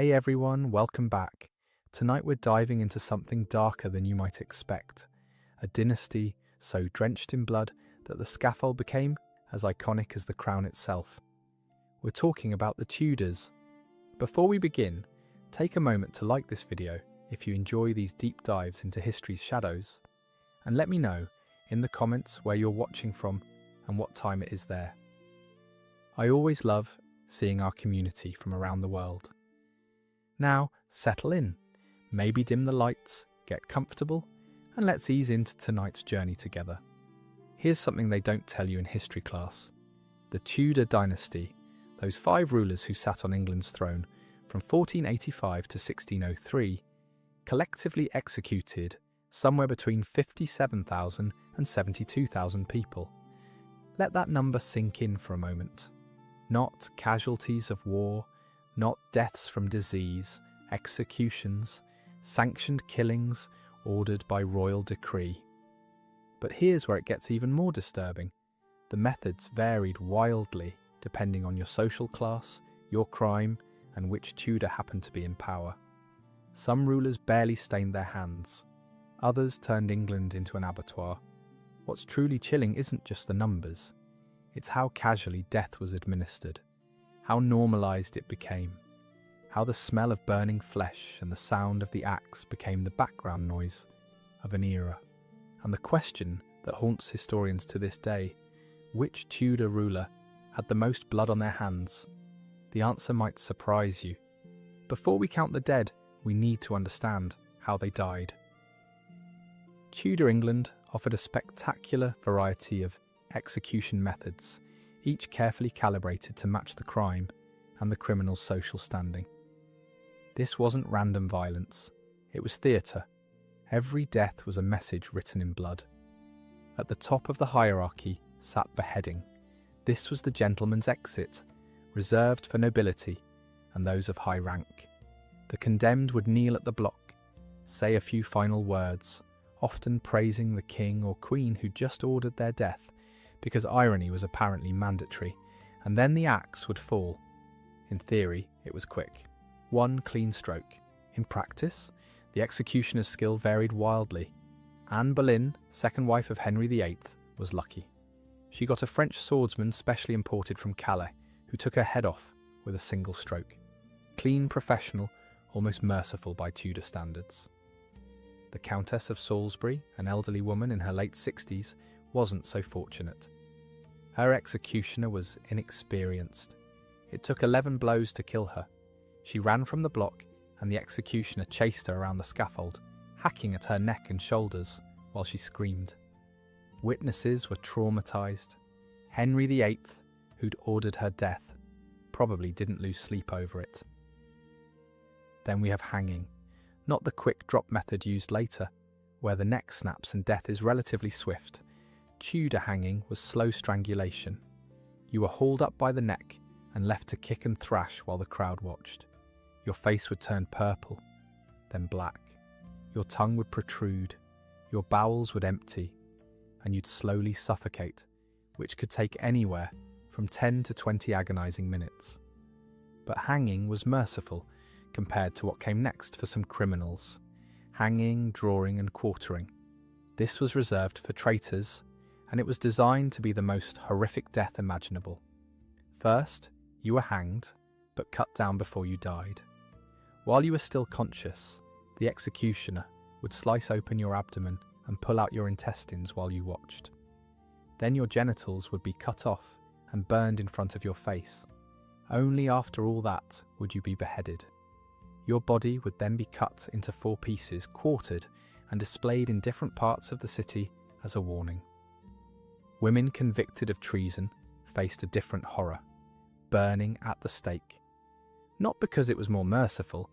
Hey everyone, welcome back. Tonight we're diving into something darker than you might expect. A dynasty so drenched in blood that the scaffold became as iconic as the crown itself. We're talking about the Tudors. Before we begin, take a moment to like this video if you enjoy these deep dives into history's shadows, and let me know in the comments where you're watching from and what time it is there. I always love seeing our community from around the world. Now, settle in, maybe dim the lights, get comfortable, and let's ease into tonight's journey together. Here's something they don't tell you in history class. The Tudor dynasty, those 5 rulers who sat on England's throne from 1485 to 1603, collectively executed somewhere between 57,000 and 72,000 people. Let that number sink in for a moment. Not casualties of war, not deaths from disease, executions, sanctioned killings ordered by royal decree. But here's where it gets even more disturbing. The methods varied wildly depending on your social class, your crime, and which Tudor happened to be in power. Some rulers barely stained their hands. Others turned England into an abattoir. What's truly chilling isn't just the numbers. It's how casually death was administered, how normalized it became, how the smell of burning flesh and the sound of the axe became the background noise of an era. And the question that haunts historians to this day, which Tudor ruler had the most blood on their hands? The answer might surprise you. Before we count the dead, we need to understand how they died. Tudor England offered a spectacular variety of execution methods, each carefully calibrated to match the crime and the criminal's social standing. This wasn't random violence, it was theatre. Every death was a message written in blood. At the top of the hierarchy sat beheading. This was the gentleman's exit, reserved for nobility and those of high rank. The condemned would kneel at the block, say a few final words, often praising the king or queen who just ordered their death, because irony was apparently mandatory, and then the axe would fall. In theory, it was quick. One clean stroke. In practice, the executioner's skill varied wildly. Anne Boleyn, second wife of Henry VIII, was lucky. She got a French swordsman specially imported from Calais, who took her head off with a single stroke. Clean, professional, almost merciful by Tudor standards. The Countess of Salisbury, an elderly woman in her late 60s, wasn't so fortunate. Her executioner was inexperienced. It took 11 blows to kill her. She ran from the block, and the executioner chased her around the scaffold, hacking at her neck and shoulders while she screamed. Witnesses were traumatized. Henry VIII, who'd ordered her death, probably didn't lose sleep over it. Then we have hanging, not the quick drop method used later, where the neck snaps and death is relatively swift. Tudor hanging was slow strangulation. You were hauled up by the neck and left to kick and thrash while the crowd watched. Your face would turn purple, then black. Your tongue would protrude, your bowels would empty, and you'd slowly suffocate, which could take anywhere from 10 to 20 agonizing minutes. But hanging was merciful compared to what came next for some criminals. Hanging, drawing, and quartering. This was reserved for traitors, and it was designed to be the most horrific death imaginable. First, you were hanged, but cut down before you died. While you were still conscious, the executioner would slice open your abdomen and pull out your intestines while you watched. Then your genitals would be cut off and burned in front of your face. Only after all that would you be beheaded. Your body would then be cut into 4 pieces, quartered, and displayed in different parts of the city as a warning. Women convicted of treason faced a different horror, burning at the stake. Not because it was more merciful,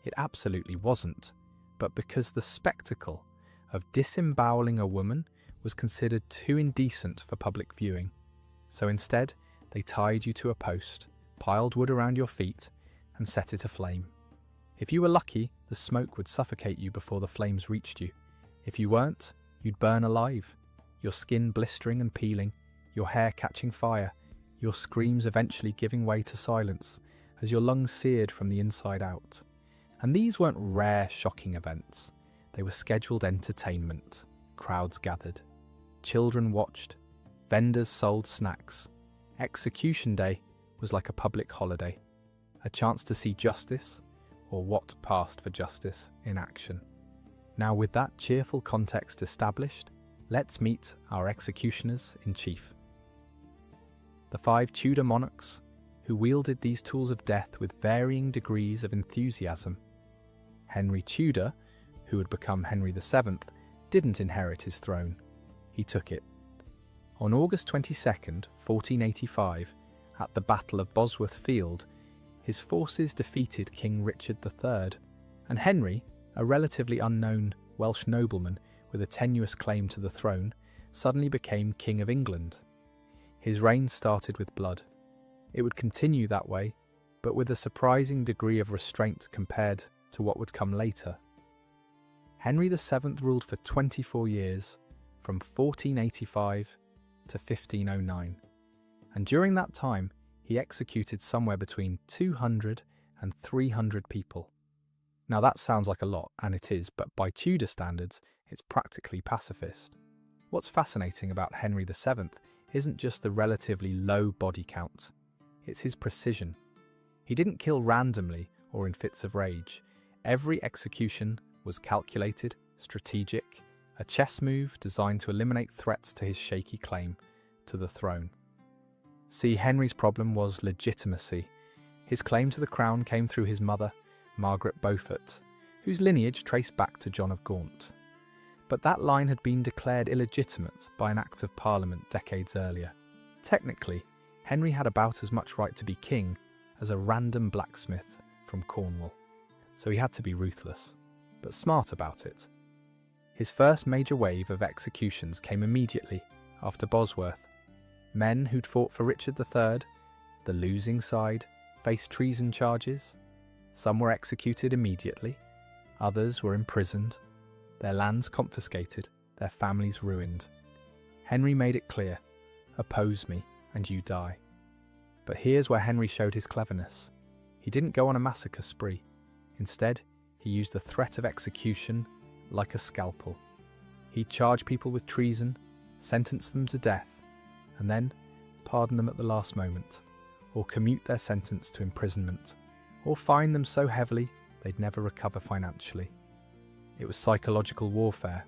it absolutely wasn't, but because the spectacle of disemboweling a woman was considered too indecent for public viewing. So instead, they tied you to a post, piled wood around your feet, and set it aflame. If you were lucky, the smoke would suffocate you before the flames reached you. If you weren't, you'd burn alive, your skin blistering and peeling, your hair catching fire, your screams eventually giving way to silence as your lungs seared from the inside out. And these weren't rare, shocking events. They were scheduled entertainment. Crowds gathered. Children watched. Vendors sold snacks. Execution day was like a public holiday. A chance to see justice, or what passed for justice, in action. Now, with that cheerful context established, let's meet our executioners in chief. The 5 Tudor monarchs who wielded these tools of death with varying degrees of enthusiasm. Henry Tudor, who would become Henry VII, didn't inherit his throne. He took it. On August 22nd, 1485, at the Battle of Bosworth Field, his forces defeated King Richard III, and Henry, a relatively unknown Welsh nobleman with a tenuous claim to the throne, suddenly became King of England. His reign started with blood. It would continue that way, but with a surprising degree of restraint compared to what would come later. Henry VII ruled for 24 years, from 1485 to 1509, and during that time he executed somewhere between 200 and 300 people. Now that sounds like a lot, and it is, but by Tudor standards, it's practically pacifist. What's fascinating about Henry VII isn't just the relatively low body count, it's his precision. He didn't kill randomly or in fits of rage. Every execution was calculated, strategic, a chess move designed to eliminate threats to his shaky claim to the throne. See, Henry's problem was legitimacy. His claim to the crown came through his mother, Margaret Beaufort, whose lineage traced back to John of Gaunt. But that line had been declared illegitimate by an Act of Parliament decades earlier. Technically, Henry had about as much right to be king as a random blacksmith from Cornwall. So he had to be ruthless, but smart about it. His first major wave of executions came immediately after Bosworth. Men who'd fought for Richard III, the losing side, faced treason charges. Some were executed immediately, others were imprisoned, their lands confiscated, their families ruined. Henry made it clear, oppose me and you die. But here's where Henry showed his cleverness. He didn't go on a massacre spree. Instead, he used the threat of execution like a scalpel. He'd charge people with treason, sentence them to death, and then pardon them at the last moment, or commute their sentence to imprisonment, or fine them so heavily they'd never recover financially. It was psychological warfare.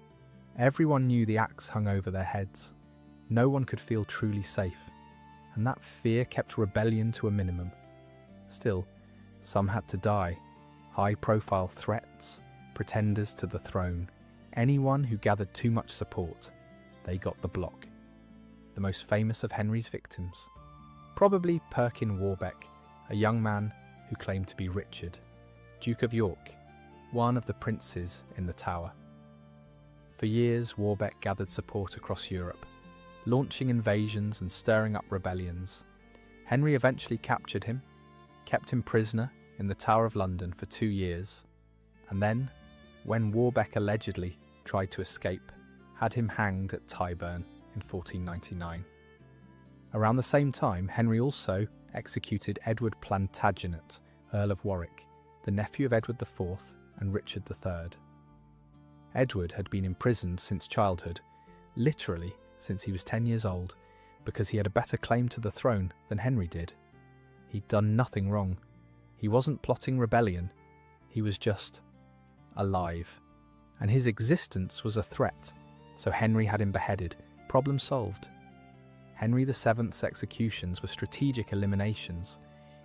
Everyone knew the axe hung over their heads. No one could feel truly safe, and that fear kept rebellion to a minimum. Still, some had to die. High-profile threats, pretenders to the throne, anyone who gathered too much support, they got the block. The most famous of Henry's victims, probably Perkin Warbeck, a young man who claimed to be Richard, Duke of York, one of the princes in the Tower. For years, Warbeck gathered support across Europe, launching invasions and stirring up rebellions. Henry eventually captured him, kept him prisoner in the Tower of London for 2 years, and then, when Warbeck allegedly tried to escape, had him hanged at Tyburn in 1499. Around the same time, Henry also executed Edward Plantagenet, Earl of Warwick, the nephew of Edward IV and Richard III. Edward had been imprisoned since childhood, literally since he was 10 years old, because he had a better claim to the throne than Henry did. He'd done nothing wrong. He wasn't plotting rebellion. He was just alive. And his existence was a threat, so Henry had him beheaded. Problem solved. Henry VII's executions were strategic eliminations.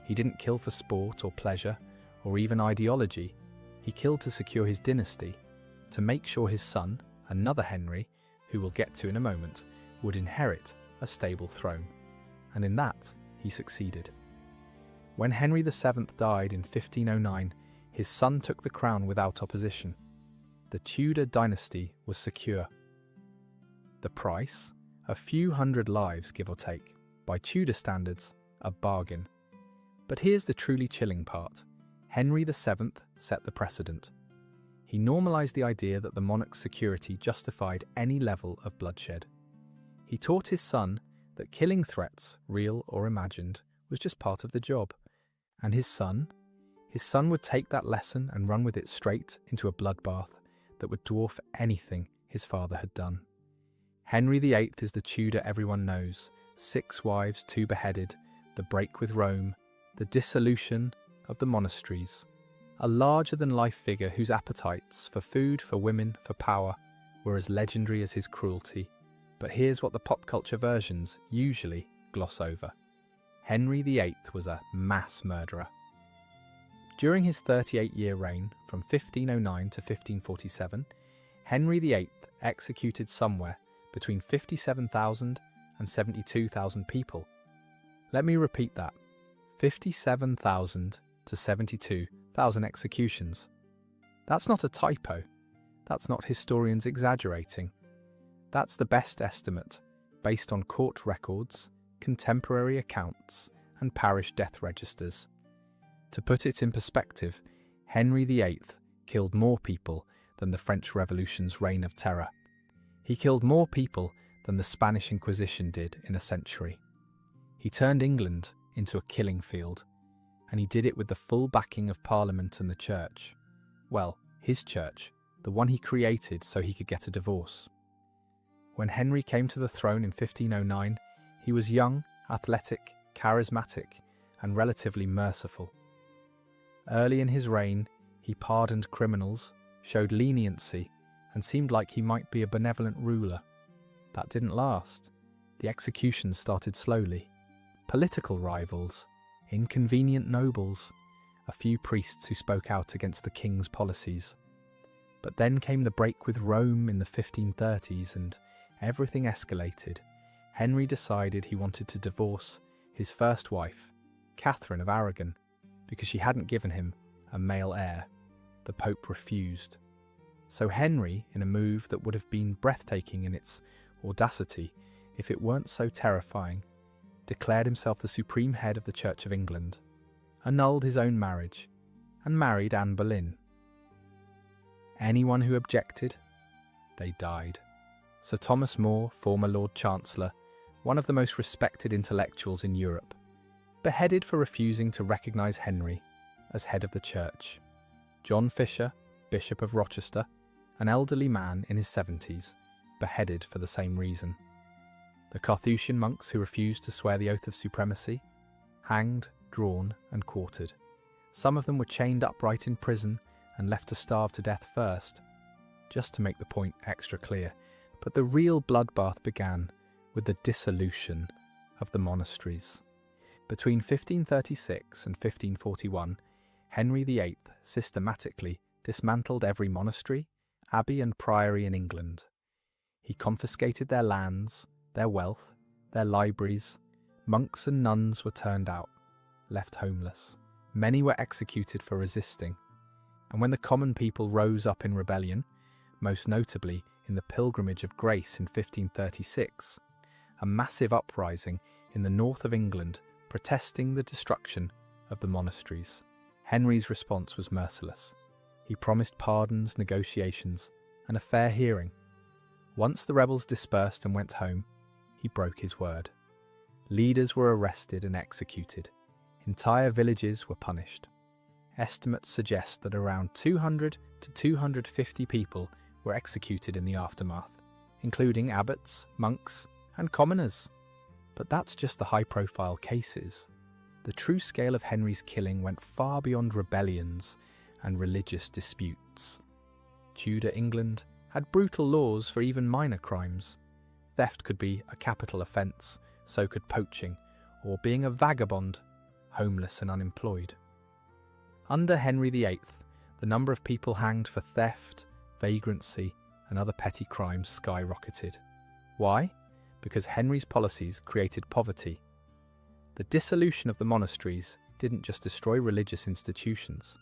He didn't kill for sport or pleasure, or even ideology. He killed to secure his dynasty, to make sure his son, another Henry, who we'll get to in a moment, would inherit a stable throne. And in that, he succeeded. When Henry VII died in 1509, his son took the crown without opposition. The Tudor dynasty was secure. The price? A few hundred lives, give or take. By Tudor standards, a bargain. But here's the truly chilling part. Henry VII set the precedent. He normalised the idea that the monarch's security justified any level of bloodshed. He taught his son that killing threats, real or imagined, was just part of the job. And his son? His son would take that lesson and run with it straight into a bloodbath that would dwarf anything his father had done. Henry VIII is the Tudor everyone knows, 6 wives, 2 beheaded, the break with Rome, the dissolution of the monasteries, a larger-than-life figure whose appetites for food, for women, for power were as legendary as his cruelty. But here's what the pop culture versions usually gloss over. Henry VIII was a mass murderer. During his 38-year reign, from 1509 to 1547, Henry VIII executed somewhere between 57,000 and 72,000 people. Let me repeat that. 57,000 to 72,000 executions. That's not a typo. That's not historians exaggerating. That's the best estimate, based on court records, contemporary accounts, and parish death registers. To put it in perspective, Henry VIII killed more people than the French Revolution's reign of terror. He killed more people than the Spanish Inquisition did in a century. He turned England into a killing field, and he did it with the full backing of Parliament and the Church. Well, his church, the one he created so he could get a divorce. When Henry came to the throne in 1509, he was young, athletic, charismatic, and relatively merciful. Early in his reign, he pardoned criminals, showed leniency, and seemed like he might be a benevolent ruler. That didn't last. The executions started slowly. Political rivals, inconvenient nobles, a few priests who spoke out against the king's policies. But then came the break with Rome in the 1530s and everything escalated. Henry decided he wanted to divorce his first wife, Catherine of Aragon, because she hadn't given him a male heir. The Pope refused. So Henry, in a move that would have been breathtaking in its audacity if it weren't so terrifying, declared himself the supreme head of the Church of England, annulled his own marriage, and married Anne Boleyn. Anyone who objected, they died. Sir Thomas More, former Lord Chancellor, one of the most respected intellectuals in Europe, beheaded for refusing to recognise Henry as head of the Church. John Fisher, Bishop of Rochester, an elderly man in his 70s, beheaded for the same reason. The Carthusian monks who refused to swear the oath of supremacy, hanged, drawn, and quartered. Some of them were chained upright in prison and left to starve to death first, just to make the point extra clear. But the real bloodbath began with the dissolution of the monasteries. Between 1536 and 1541, Henry VIII systematically dismantled every monastery, abbey and priory in England. He confiscated their lands, their wealth, their libraries. Monks and nuns were turned out, left homeless. Many were executed for resisting. And when the common people rose up in rebellion, most notably in the Pilgrimage of Grace in 1536, a massive uprising in the north of England protesting the destruction of the monasteries, Henry's response was merciless. He promised pardons, negotiations, and a fair hearing. Once the rebels dispersed and went home, he broke his word. Leaders were arrested and executed. Entire villages were punished. Estimates suggest that around 200 to 250 people were executed in the aftermath, including abbots, monks, and commoners. But that's just the high-profile cases. The true scale of Henry's killing went far beyond rebellions and religious disputes. Tudor England had brutal laws for even minor crimes. Theft could be a capital offence, so could poaching, or being a vagabond, homeless and unemployed. Under Henry VIII, the number of people hanged for theft, vagrancy, and other petty crimes skyrocketed. Why? Because Henry's policies created poverty. The dissolution of the monasteries didn't just destroy religious institutions.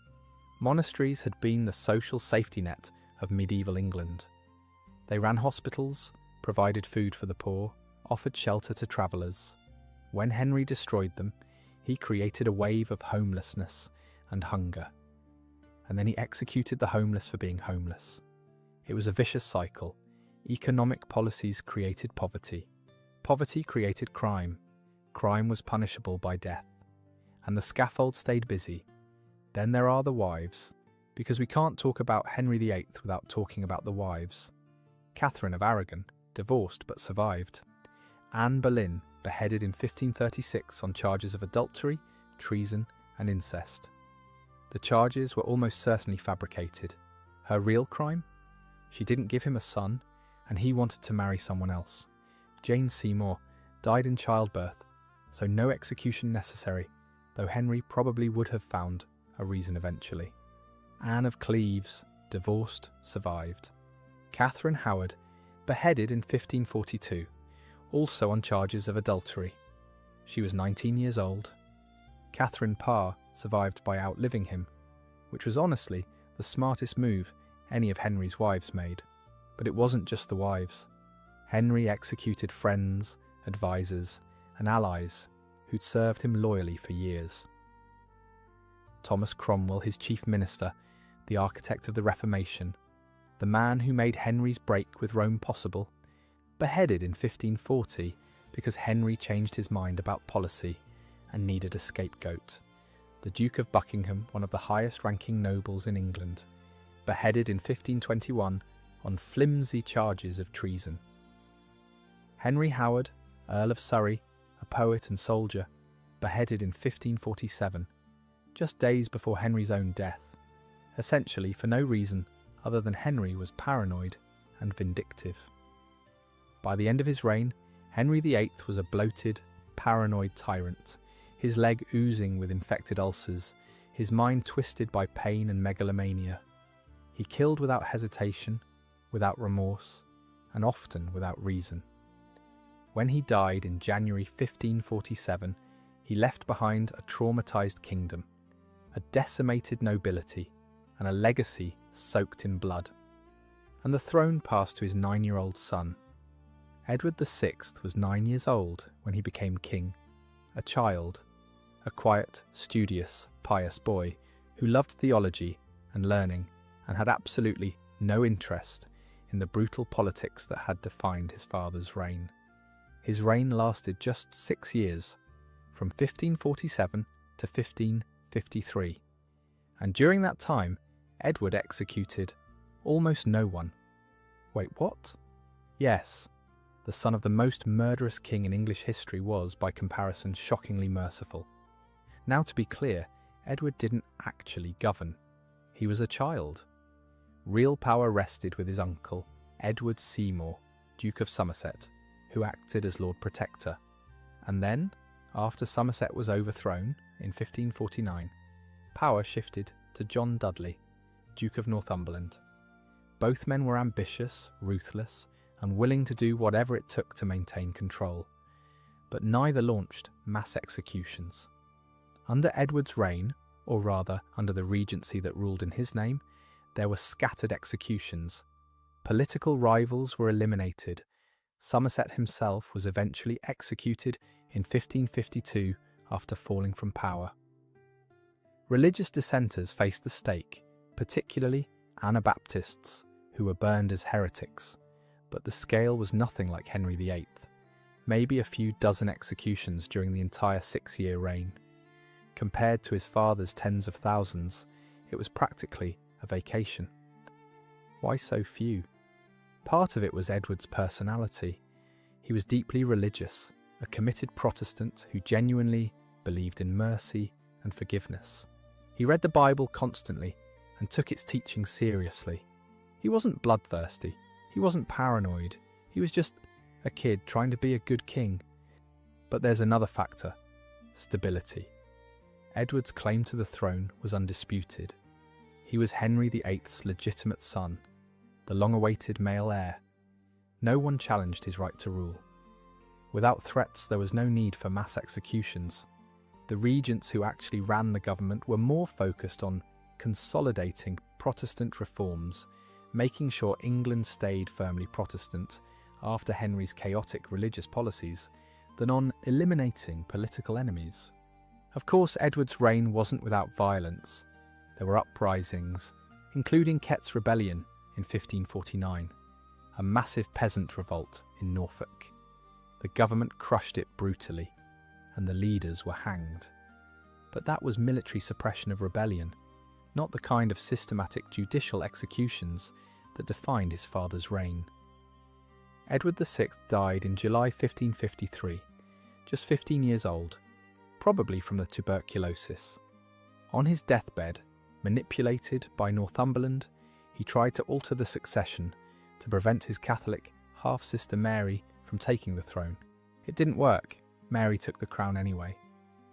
Monasteries had been the social safety net of medieval England. They ran hospitals, provided food for the poor, offered shelter to travellers. When Henry destroyed them, he created a wave of homelessness and hunger. And then he executed the homeless for being homeless. It was a vicious cycle. Economic policies created poverty. Poverty created crime. Crime was punishable by death. and the scaffold stayed busy. Then there are the wives, because we can't talk about Henry VIII without talking about the wives. Catherine of Aragon, divorced but survived. Anne Boleyn, beheaded in 1536 on charges of adultery, treason, and incest. The charges were almost certainly fabricated. Her real crime? She didn't give him a son, and he wanted to marry someone else. Jane Seymour died in childbirth, so no execution necessary, though Henry probably would have found a reason eventually. Anne of Cleves, divorced, survived. Catherine Howard, beheaded in 1542, also on charges of adultery. She was 19 years old. Catherine Parr survived by outliving him, which was honestly the smartest move any of Henry's wives made. But it wasn't just the wives. Henry executed friends, advisors, and allies who'd served him loyally for years. Thomas Cromwell, his chief minister, the architect of the Reformation, the man who made Henry's break with Rome possible, beheaded in 1540 because Henry changed his mind about policy and needed a scapegoat. The Duke of Buckingham, one of the highest-ranking nobles in England, beheaded in 1521 on flimsy charges of treason. Henry Howard, Earl of Surrey, a poet and soldier, beheaded in 1547, just days before Henry's own death, essentially for no reason other than Henry was paranoid and vindictive. By the end of his reign, Henry VIII was a bloated, paranoid tyrant, his leg oozing with infected ulcers, his mind twisted by pain and megalomania. He killed without hesitation, without remorse, and often without reason. When he died in January 1547, he left behind a traumatized kingdom, a decimated nobility, and a legacy soaked in blood. And the throne passed to his 9-year-old son. Edward VI was 9 years old when he became king, a child, a quiet, studious, pious boy who loved theology and learning and had absolutely no interest in the brutal politics that had defined his father's reign. His reign lasted just 6 years, from 1547 to 1553, and during that time, Edward executed almost no one. Wait, what? Yes, the son of the most murderous king in English history was, by comparison, shockingly merciful. Now, to be clear, Edward didn't actually govern. He was a child. Real power rested with his uncle, Edward Seymour, Duke of Somerset, who acted as Lord Protector. And then, after Somerset was overthrown in 1549, power shifted to John Dudley, Duke of Northumberland. Both men were ambitious, ruthless, and willing to do whatever it took to maintain control. But neither launched mass executions. Under Edward's reign, or rather under the regency that ruled in his name, there were scattered executions. Political rivals were eliminated. Somerset himself was eventually executed in 1552 after falling from power. Religious dissenters faced the stake, particularly Anabaptists, who were burned as heretics. But the scale was nothing like Henry VIII, maybe a few dozen executions during the entire 6-year reign. Compared to his father's tens of thousands, it was practically a vacation. Why so few? Part of it was Edward's personality. He was deeply religious, a committed Protestant who genuinely believed in mercy and forgiveness. He read the Bible constantly and took its teachings seriously. He wasn't bloodthirsty. He wasn't paranoid. He was just a kid trying to be a good king. But there's another factor: stability. Edward's claim to the throne was undisputed. He was Henry VIII's legitimate son, the long-awaited male heir. No one challenged his right to rule. Without threats, there was no need for mass executions. The regents who actually ran the government were more focused on consolidating Protestant reforms, making sure England stayed firmly Protestant after Henry's chaotic religious policies, than on eliminating political enemies. Of course, Edward's reign wasn't without violence. There were uprisings, including Kett's Rebellion in 1549, a massive peasant revolt in Norfolk. The government crushed it brutally, and the leaders were hanged. But that was military suppression of rebellion, not the kind of systematic judicial executions that defined his father's reign. Edward VI died in July 1553, just 15 years old, probably from the tuberculosis. On his deathbed, manipulated by Northumberland, he tried to alter the succession to prevent his Catholic half-sister Mary from taking the throne. It didn't work. Mary took the crown anyway,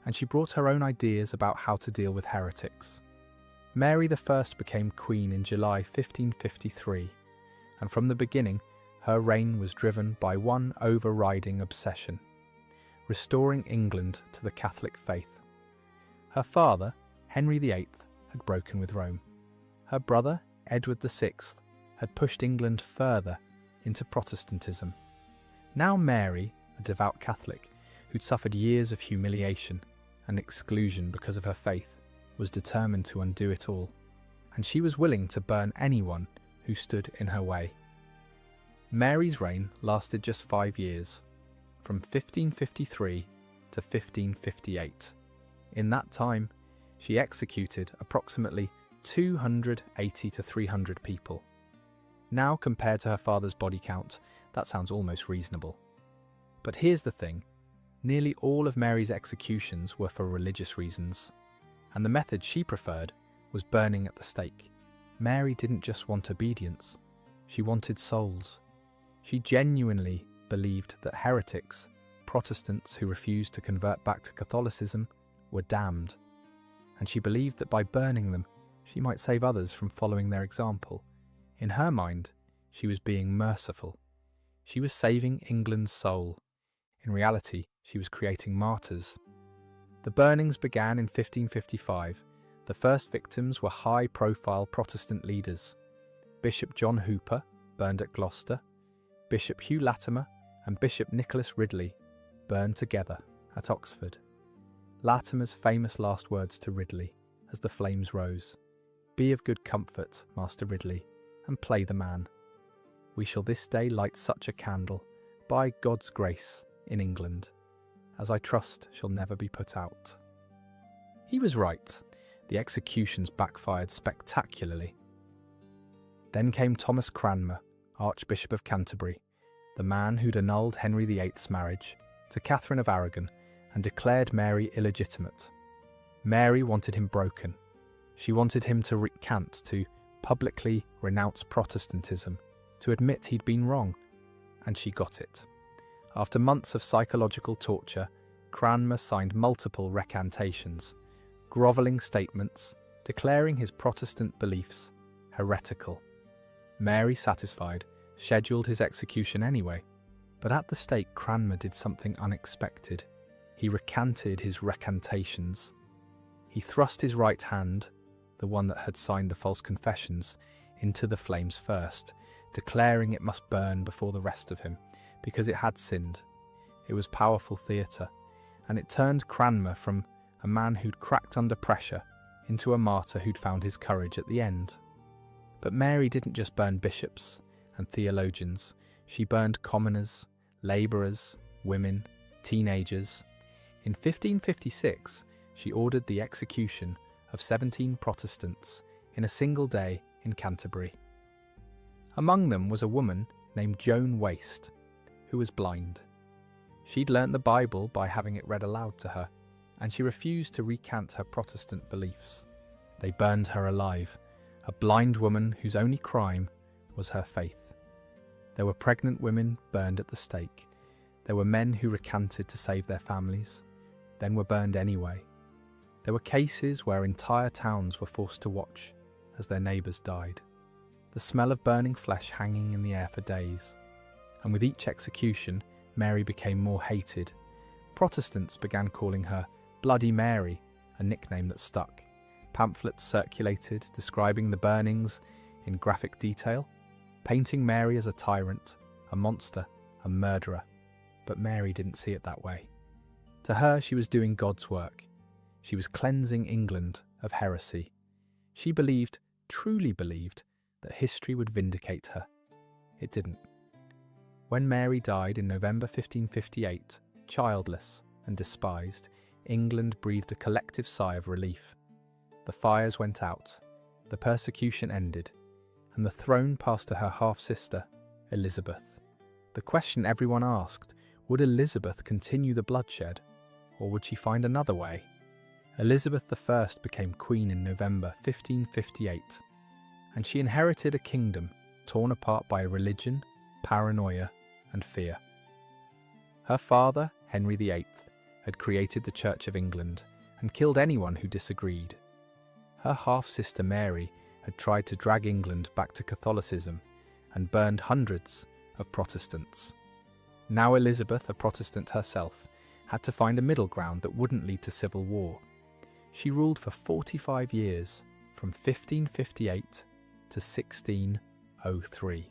and she brought her own ideas about how to deal with heretics. Mary I became queen in July 1553, and from the beginning, her reign was driven by one overriding obsession: restoring England to the Catholic faith. Her father, Henry VIII, had broken with Rome. Her brother, Edward VI, had pushed England further into Protestantism. Now Mary, a devout Catholic who'd suffered years of humiliation and exclusion because of her faith, was determined to undo it all, and she was willing to burn anyone who stood in her way. Mary's reign lasted just 5 years, from 1553 to 1558. In that time, she executed approximately 280 to 300 people. Now, compared to her father's body count, that sounds almost reasonable. But here's the thing: nearly all of Mary's executions were for religious reasons, and the method she preferred was burning at the stake. Mary didn't just want obedience, she wanted souls. She genuinely believed that heretics, Protestants who refused to convert back to Catholicism, were damned, and she believed that by burning them, she might save others from following their example. In her mind, she was being merciful. She was saving England's soul. In reality, she was creating martyrs. The burnings began in 1555. The first victims were high-profile Protestant leaders. Bishop John Hooper, burned at Gloucester, Bishop Hugh Latimer and Bishop Nicholas Ridley, burned together at Oxford. Latimer's famous last words to Ridley as the flames rose: "Be of good comfort, Master Ridley, and play the man. We shall this day light such a candle, by God's grace, in England, as I trust shall never be put out." He was right. The executions backfired spectacularly. Then came Thomas Cranmer, Archbishop of Canterbury, the man who'd annulled Henry VIII's marriage to Catherine of Aragon and declared Mary illegitimate. Mary wanted him broken. She wanted him to recant, to publicly renounce Protestantism, to admit he'd been wrong, and she got it. After months of psychological torture, Cranmer signed multiple recantations, grovelling statements declaring his Protestant beliefs heretical. Mary, satisfied, scheduled his execution anyway, but at the stake Cranmer did something unexpected. He recanted his recantations. He thrust his right hand, the one that had signed the false confessions, into the flames first, declaring it must burn before the rest of him, because it had sinned. It was powerful theatre, and it turned Cranmer from a man who'd cracked under pressure into a martyr who'd found his courage at the end. But Mary didn't just burn bishops and theologians, she burned commoners, labourers, women, teenagers. In 1556, she ordered the execution of 17 Protestants in a single day in Canterbury. Among them was a woman named Joan Waste, who was blind. She'd learnt the Bible by having it read aloud to her, and she refused to recant her Protestant beliefs. They burned her alive, a blind woman whose only crime was her faith. There were pregnant women burned at the stake. There were men who recanted to save their families, then were burned anyway. There were cases where entire towns were forced to watch as their neighbours died, the smell of burning flesh hanging in the air for days. And with each execution, Mary became more hated. Protestants began calling her Bloody Mary, a nickname that stuck. Pamphlets circulated describing the burnings in graphic detail, painting Mary as a tyrant, a monster, a murderer. But Mary didn't see it that way. To her, she was doing God's work. She was cleansing England of heresy. She believed, truly believed, that history would vindicate her. It didn't. When Mary died in November 1558, childless and despised, England breathed a collective sigh of relief. The fires went out, the persecution ended, and the throne passed to her half-sister, Elizabeth. The question everyone asked, would Elizabeth continue the bloodshed, or would she find another way? Elizabeth I became queen in November 1558, and she inherited a kingdom torn apart by religion, paranoia, and fear. Her father, Henry VIII, had created the Church of England and killed anyone who disagreed. Her half-sister Mary had tried to drag England back to Catholicism and burned hundreds of Protestants. Now Elizabeth, a Protestant herself, had to find a middle ground that wouldn't lead to civil war. She ruled for 45 years, from 1558 to 1603.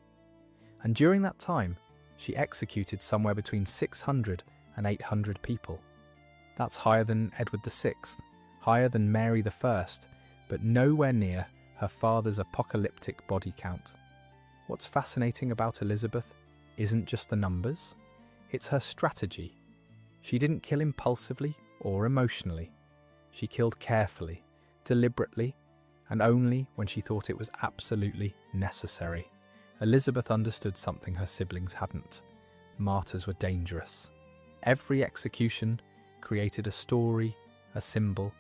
And during that time, she executed somewhere between 600 and 800 people. That's higher than Edward VI, higher than Mary I, but nowhere near her father's apocalyptic body count. What's fascinating about Elizabeth isn't just the numbers, it's her strategy. She didn't kill impulsively or emotionally. She killed carefully, deliberately, and only when she thought it was absolutely necessary. Elizabeth understood something her siblings hadn't. Martyrs were dangerous. Every execution created a story, a symbol,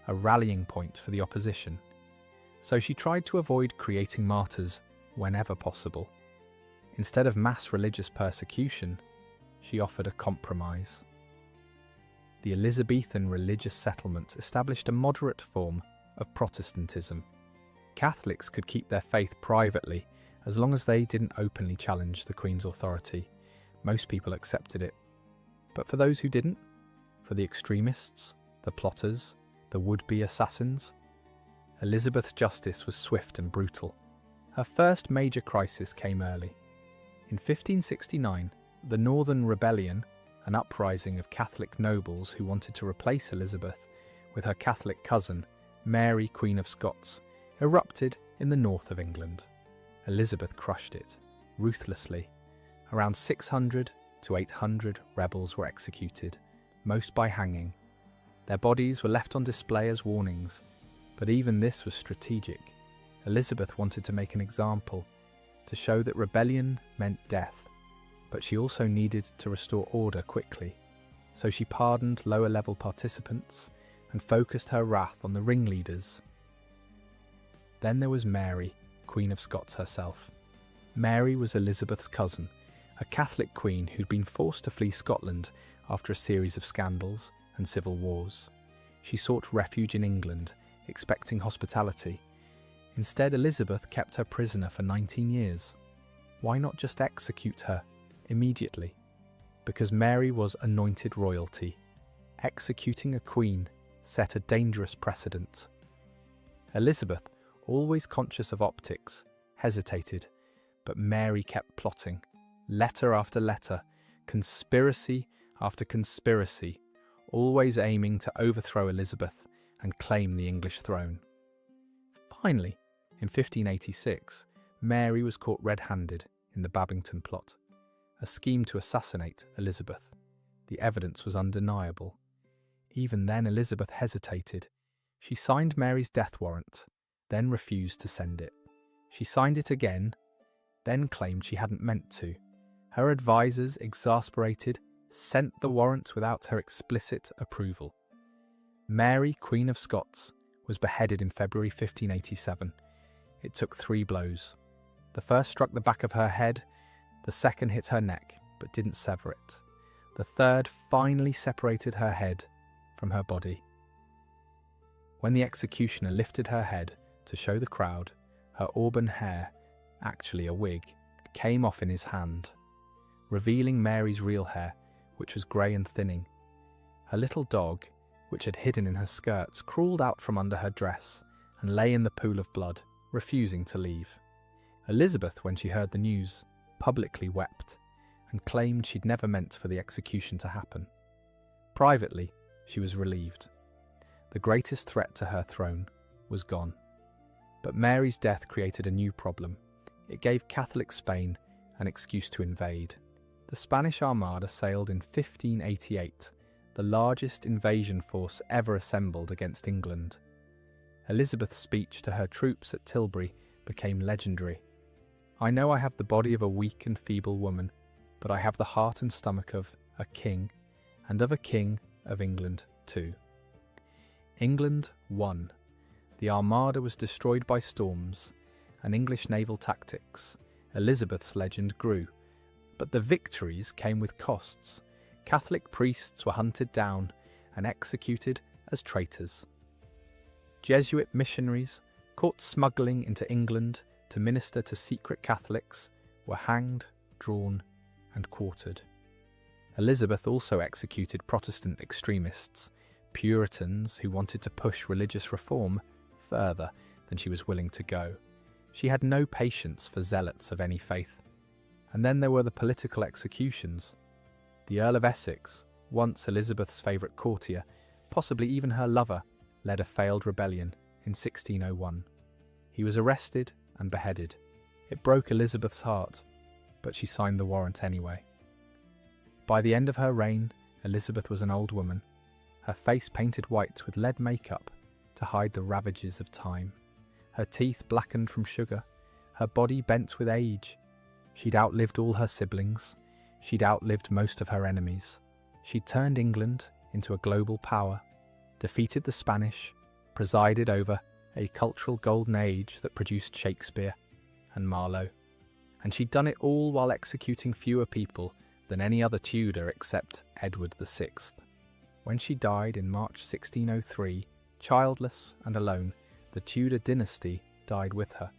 a rallying point for the opposition. So she tried to avoid creating martyrs whenever possible. Instead of mass religious persecution, she offered a compromise. The Elizabethan religious settlement established a moderate form of Protestantism. Catholics could keep their faith privately as long as they didn't openly challenge the Queen's authority. Most people accepted it. But for those who didn't, for the extremists, the plotters, the would-be assassins, Elizabeth's justice was swift and brutal. Her first major crisis came early. In 1569, the Northern Rebellion, an uprising of Catholic nobles who wanted to replace Elizabeth with her Catholic cousin, Mary, Queen of Scots, erupted in the north of England. Elizabeth crushed it, ruthlessly. Around 600 to 800 rebels were executed, most by hanging. Their bodies were left on display as warnings, but even this was strategic. Elizabeth wanted to make an example, to show that rebellion meant death, but she also needed to restore order quickly. So she pardoned lower-level participants and focused her wrath on the ringleaders. Then there was Mary, Queen of Scots herself. Mary was Elizabeth's cousin, a Catholic queen who'd been forced to flee Scotland after a series of scandals and civil wars. She sought refuge in England, expecting hospitality. Instead, Elizabeth kept her prisoner for 19 years. Why not just execute her immediately? Because Mary was anointed royalty. Executing a queen set a dangerous precedent. Elizabeth, always conscious of optics, hesitated, but Mary kept plotting. Letter after letter, conspiracy after conspiracy, always aiming to overthrow Elizabeth and claim the English throne. Finally, in 1586, Mary was caught red-handed in the Babington plot, a scheme to assassinate Elizabeth. The evidence was undeniable. Even then, Elizabeth hesitated. She signed Mary's death warrant, then refused to send it. She signed it again, then claimed she hadn't meant to. Her advisors, exasperated, sent the warrant without her explicit approval. Mary, Queen of Scots, was beheaded in February 1587. It took 3 blows. The first struck the back of her head, the second hit her neck, but didn't sever it. The third finally separated her head from her body. When the executioner lifted her head to show the crowd, her auburn hair, actually a wig, came off in his hand, revealing Mary's real hair, which was grey and thinning. Her little dog, which had hidden in her skirts, crawled out from under her dress and lay in the pool of blood, refusing to leave. Elizabeth, when she heard the news, publicly wept and claimed she'd never meant for the execution to happen. Privately, she was relieved. The greatest threat to her throne was gone. But Mary's death created a new problem. It gave Catholic Spain an excuse to invade. The Spanish Armada sailed in 1588, the largest invasion force ever assembled against England. Elizabeth's speech to her troops at Tilbury became legendary. "I know I have the body of a weak and feeble woman, but I have the heart and stomach of a king, and of a king of England too." England won. The Armada was destroyed by storms and English naval tactics. Elizabeth's legend grew. But the victories came with costs. Catholic priests were hunted down and executed as traitors. Jesuit missionaries, caught smuggling into England to minister to secret Catholics, were hanged, drawn, and quartered. Elizabeth also executed Protestant extremists, Puritans who wanted to push religious reform further than she was willing to go. She had no patience for zealots of any faith. And then there were the political executions. The Earl of Essex, once Elizabeth's favourite courtier, possibly even her lover, led a failed rebellion in 1601. He was arrested and beheaded. It broke Elizabeth's heart, but she signed the warrant anyway. By the end of her reign, Elizabeth was an old woman, her face painted white with lead makeup to hide the ravages of time, her teeth blackened from sugar, her body bent with age. She'd outlived all her siblings. She'd outlived most of her enemies. She'd turned England into a global power, defeated the Spanish, presided over a cultural golden age that produced Shakespeare and Marlowe. And she'd done it all while executing fewer people than any other Tudor except Edward VI. When she died in March 1603, childless and alone, the Tudor dynasty died with her.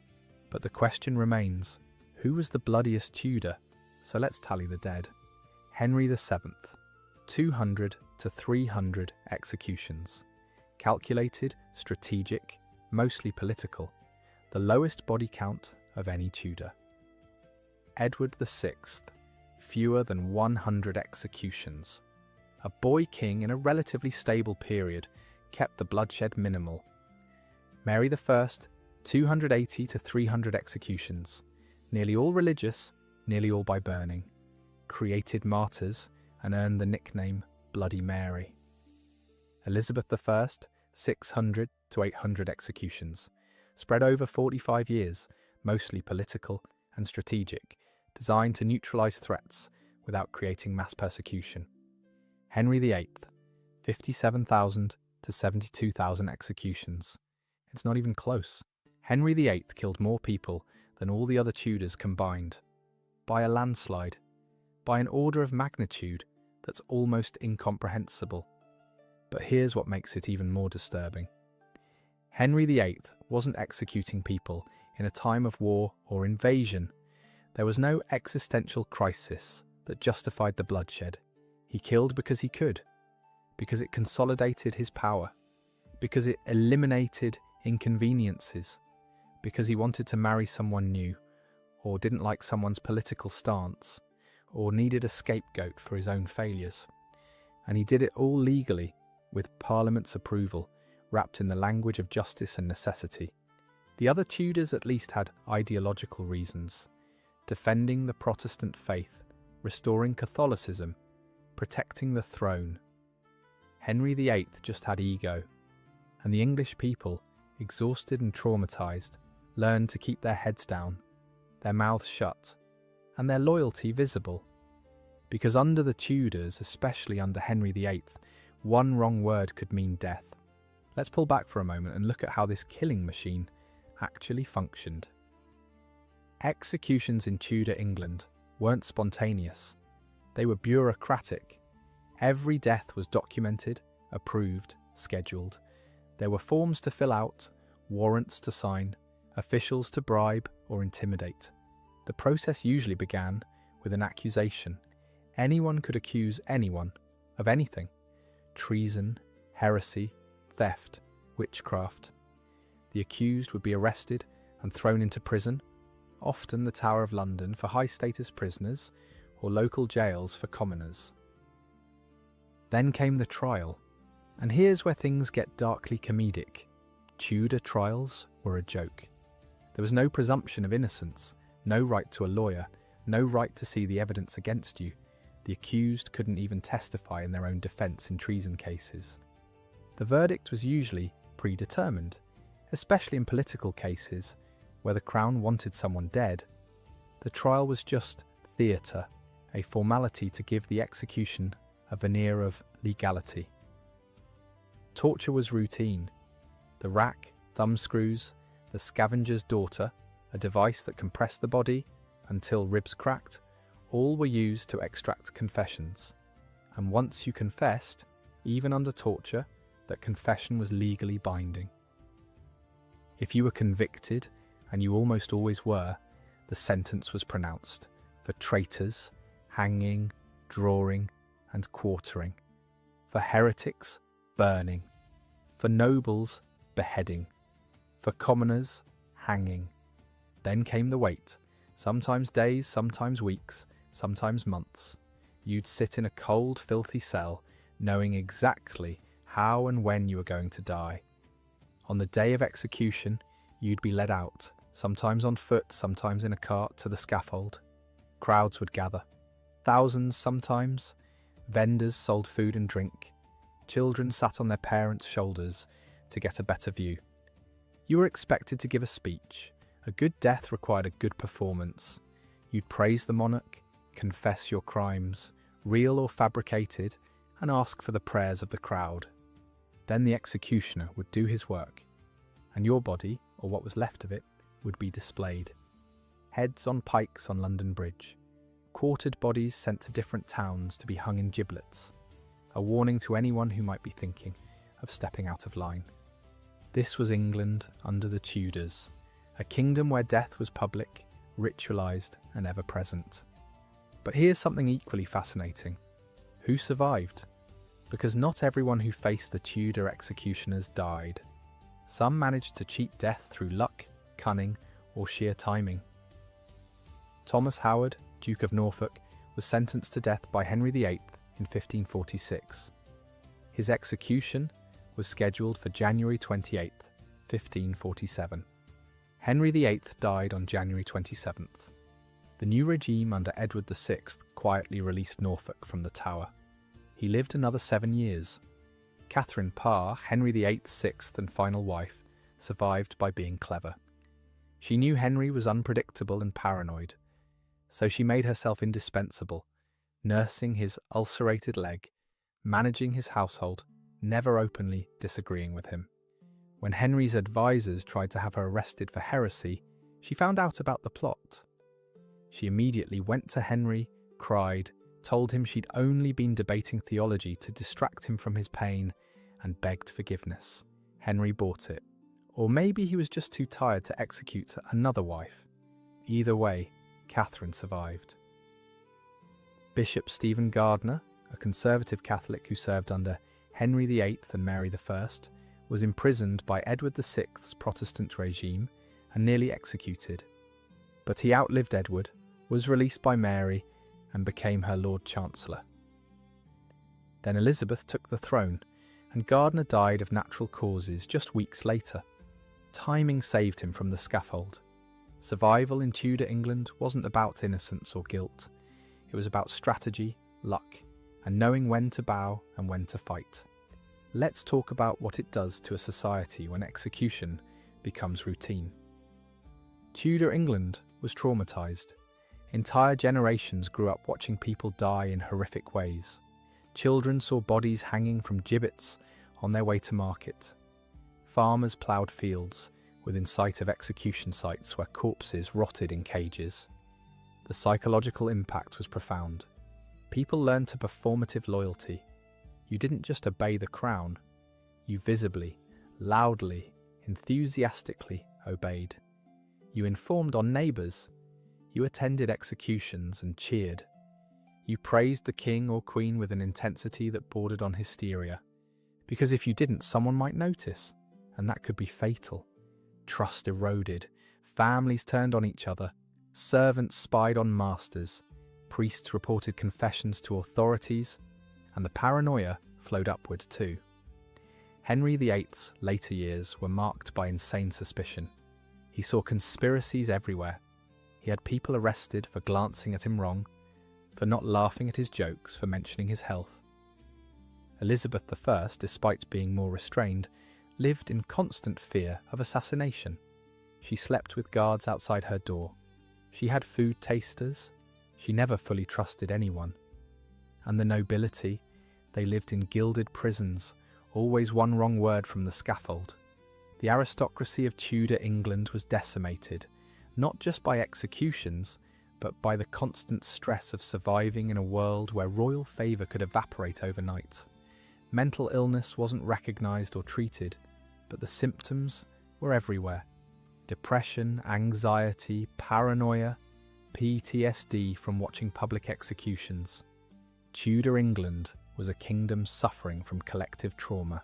But the question remains, who was the bloodiest Tudor? So let's tally the dead. Henry VII, 200 to 300 executions. Calculated, strategic, mostly political. The lowest body count of any Tudor. Edward VI, fewer than 100 executions. A boy king in a relatively stable period kept the bloodshed minimal. Mary I, 280 to 300 executions. Nearly all religious, nearly all by burning. Created martyrs and earned the nickname Bloody Mary. Elizabeth I, 600 to 800 executions. Spread over 45 years, mostly political and strategic, designed to neutralise threats without creating mass persecution. Henry VIII, 57,000 to 72,000 executions. It's not even close. Henry VIII killed more people than all the other Tudors combined, by a landslide, by an order of magnitude that's almost incomprehensible. But here's what makes it even more disturbing. Henry VIII wasn't executing people in a time of war or invasion. There was no existential crisis that justified the bloodshed. He killed because he could, because it consolidated his power, because it eliminated inconveniences, because he wanted to marry someone new, or didn't like someone's political stance, or needed a scapegoat for his own failures. And he did it all legally, with Parliament's approval, wrapped in the language of justice and necessity. The other Tudors at least had ideological reasons, defending the Protestant faith, restoring Catholicism, protecting the throne. Henry VIII just had ego, and the English people, exhausted and traumatised, learned to keep their heads down, their mouths shut, and their loyalty visible. Because under the Tudors, especially under Henry VIII, one wrong word could mean death. Let's pull back for a moment and look at how this killing machine actually functioned. Executions in Tudor England weren't spontaneous. They were bureaucratic. Every death was documented, approved, scheduled. There were forms to fill out, warrants to sign, officials to bribe or intimidate. The process usually began with an accusation. Anyone could accuse anyone of anything: treason, heresy, theft, witchcraft. The accused would be arrested and thrown into prison, often the Tower of London for high-status prisoners or local jails for commoners. Then came the trial, and here's where things get darkly comedic. Tudor trials were a joke. There was no presumption of innocence, no right to a lawyer, no right to see the evidence against you. The accused couldn't even testify in their own defense in treason cases. The verdict was usually predetermined, especially in political cases where the crown wanted someone dead. The trial was just theatre, a formality to give the execution a veneer of legality. Torture was routine. The rack, thumbscrews, the scavenger's daughter, a device that compressed the body until ribs cracked, all were used to extract confessions. And once you confessed, even under torture, that confession was legally binding. If you were convicted, and you almost always were, the sentence was pronounced. For traitors, hanging, drawing, and quartering. For heretics, burning. For nobles, beheading. For commoners, hanging. Then came the wait, sometimes days, sometimes weeks, sometimes months. You'd sit in a cold, filthy cell, knowing exactly how and when you were going to die. On the day of execution, you'd be led out, sometimes on foot, sometimes in a cart, to the scaffold. Crowds would gather. Thousands sometimes. Vendors sold food and drink. Children sat on their parents' shoulders to get a better view. You were expected to give a speech. A good death required a good performance. You'd praise the monarch, confess your crimes, real or fabricated, and ask for the prayers of the crowd. Then the executioner would do his work, and your body, or what was left of it, would be displayed. Heads on pikes on London Bridge. Quartered bodies sent to different towns to be hung in giblets. A warning to anyone who might be thinking of stepping out of line. This was England under the Tudors, a kingdom where death was public, ritualised, and ever-present. But here's something equally fascinating. Who survived? Because not everyone who faced the Tudor executioners died. Some managed to cheat death through luck, cunning, or sheer timing. Thomas Howard, Duke of Norfolk, was sentenced to death by Henry VIII in 1546. His execution was scheduled for January 28, 1547. Henry VIII died on January 27th. The new regime under Edward VI quietly released Norfolk from the Tower. He lived another 7 years. Catherine Parr, Henry VIII's sixth and final wife, survived by being clever. She knew Henry was unpredictable and paranoid, so she made herself indispensable, nursing his ulcerated leg, managing his household, never openly disagreeing with him. When Henry's advisors tried to have her arrested for heresy, she found out about the plot. She immediately went to Henry, cried, told him she'd only been debating theology to distract him from his pain, and begged forgiveness. Henry bought it. Or maybe he was just too tired to execute another wife. Either way, Catherine survived. Bishop Stephen Gardiner, a conservative Catholic who served under Henry VIII and Mary I, was imprisoned by Edward VI's Protestant regime and nearly executed. But he outlived Edward, was released by Mary, and became her Lord Chancellor. Then Elizabeth took the throne, and Gardiner died of natural causes just weeks later. Timing saved him from the scaffold. Survival in Tudor England wasn't about innocence or guilt. It was about strategy, luck, and knowing when to bow and when to fight. Let's talk about what it does to a society when execution becomes routine. Tudor England was traumatised. Entire generations grew up watching people die in horrific ways. Children saw bodies hanging from gibbets on their way to market. Farmers ploughed fields within sight of execution sites where corpses rotted in cages. The psychological impact was profound. People learned to performative loyalty. You didn't just obey the crown, you visibly, loudly, enthusiastically obeyed. You informed on neighbours. You attended executions and cheered. You praised the king or queen with an intensity that bordered on hysteria. Because if you didn't, someone might notice, and that could be fatal. Trust eroded, families turned on each other, servants spied on masters, priests reported confessions to authorities, and the paranoia flowed upward too. Henry VIII's later years were marked by insane suspicion. He saw conspiracies everywhere. He had people arrested for glancing at him wrong, for not laughing at his jokes, for mentioning his health. Elizabeth I, despite being more restrained, lived in constant fear of assassination. She slept with guards outside her door. She had food tasters. She never fully trusted anyone. And the nobility, they lived in gilded prisons, always one wrong word from the scaffold. The aristocracy of Tudor England was decimated, not just by executions, but by the constant stress of surviving in a world where royal favour could evaporate overnight. Mental illness wasn't recognised or treated, but the symptoms were everywhere. Depression, anxiety, paranoia, PTSD from watching public executions. Tudor England was a kingdom suffering from collective trauma,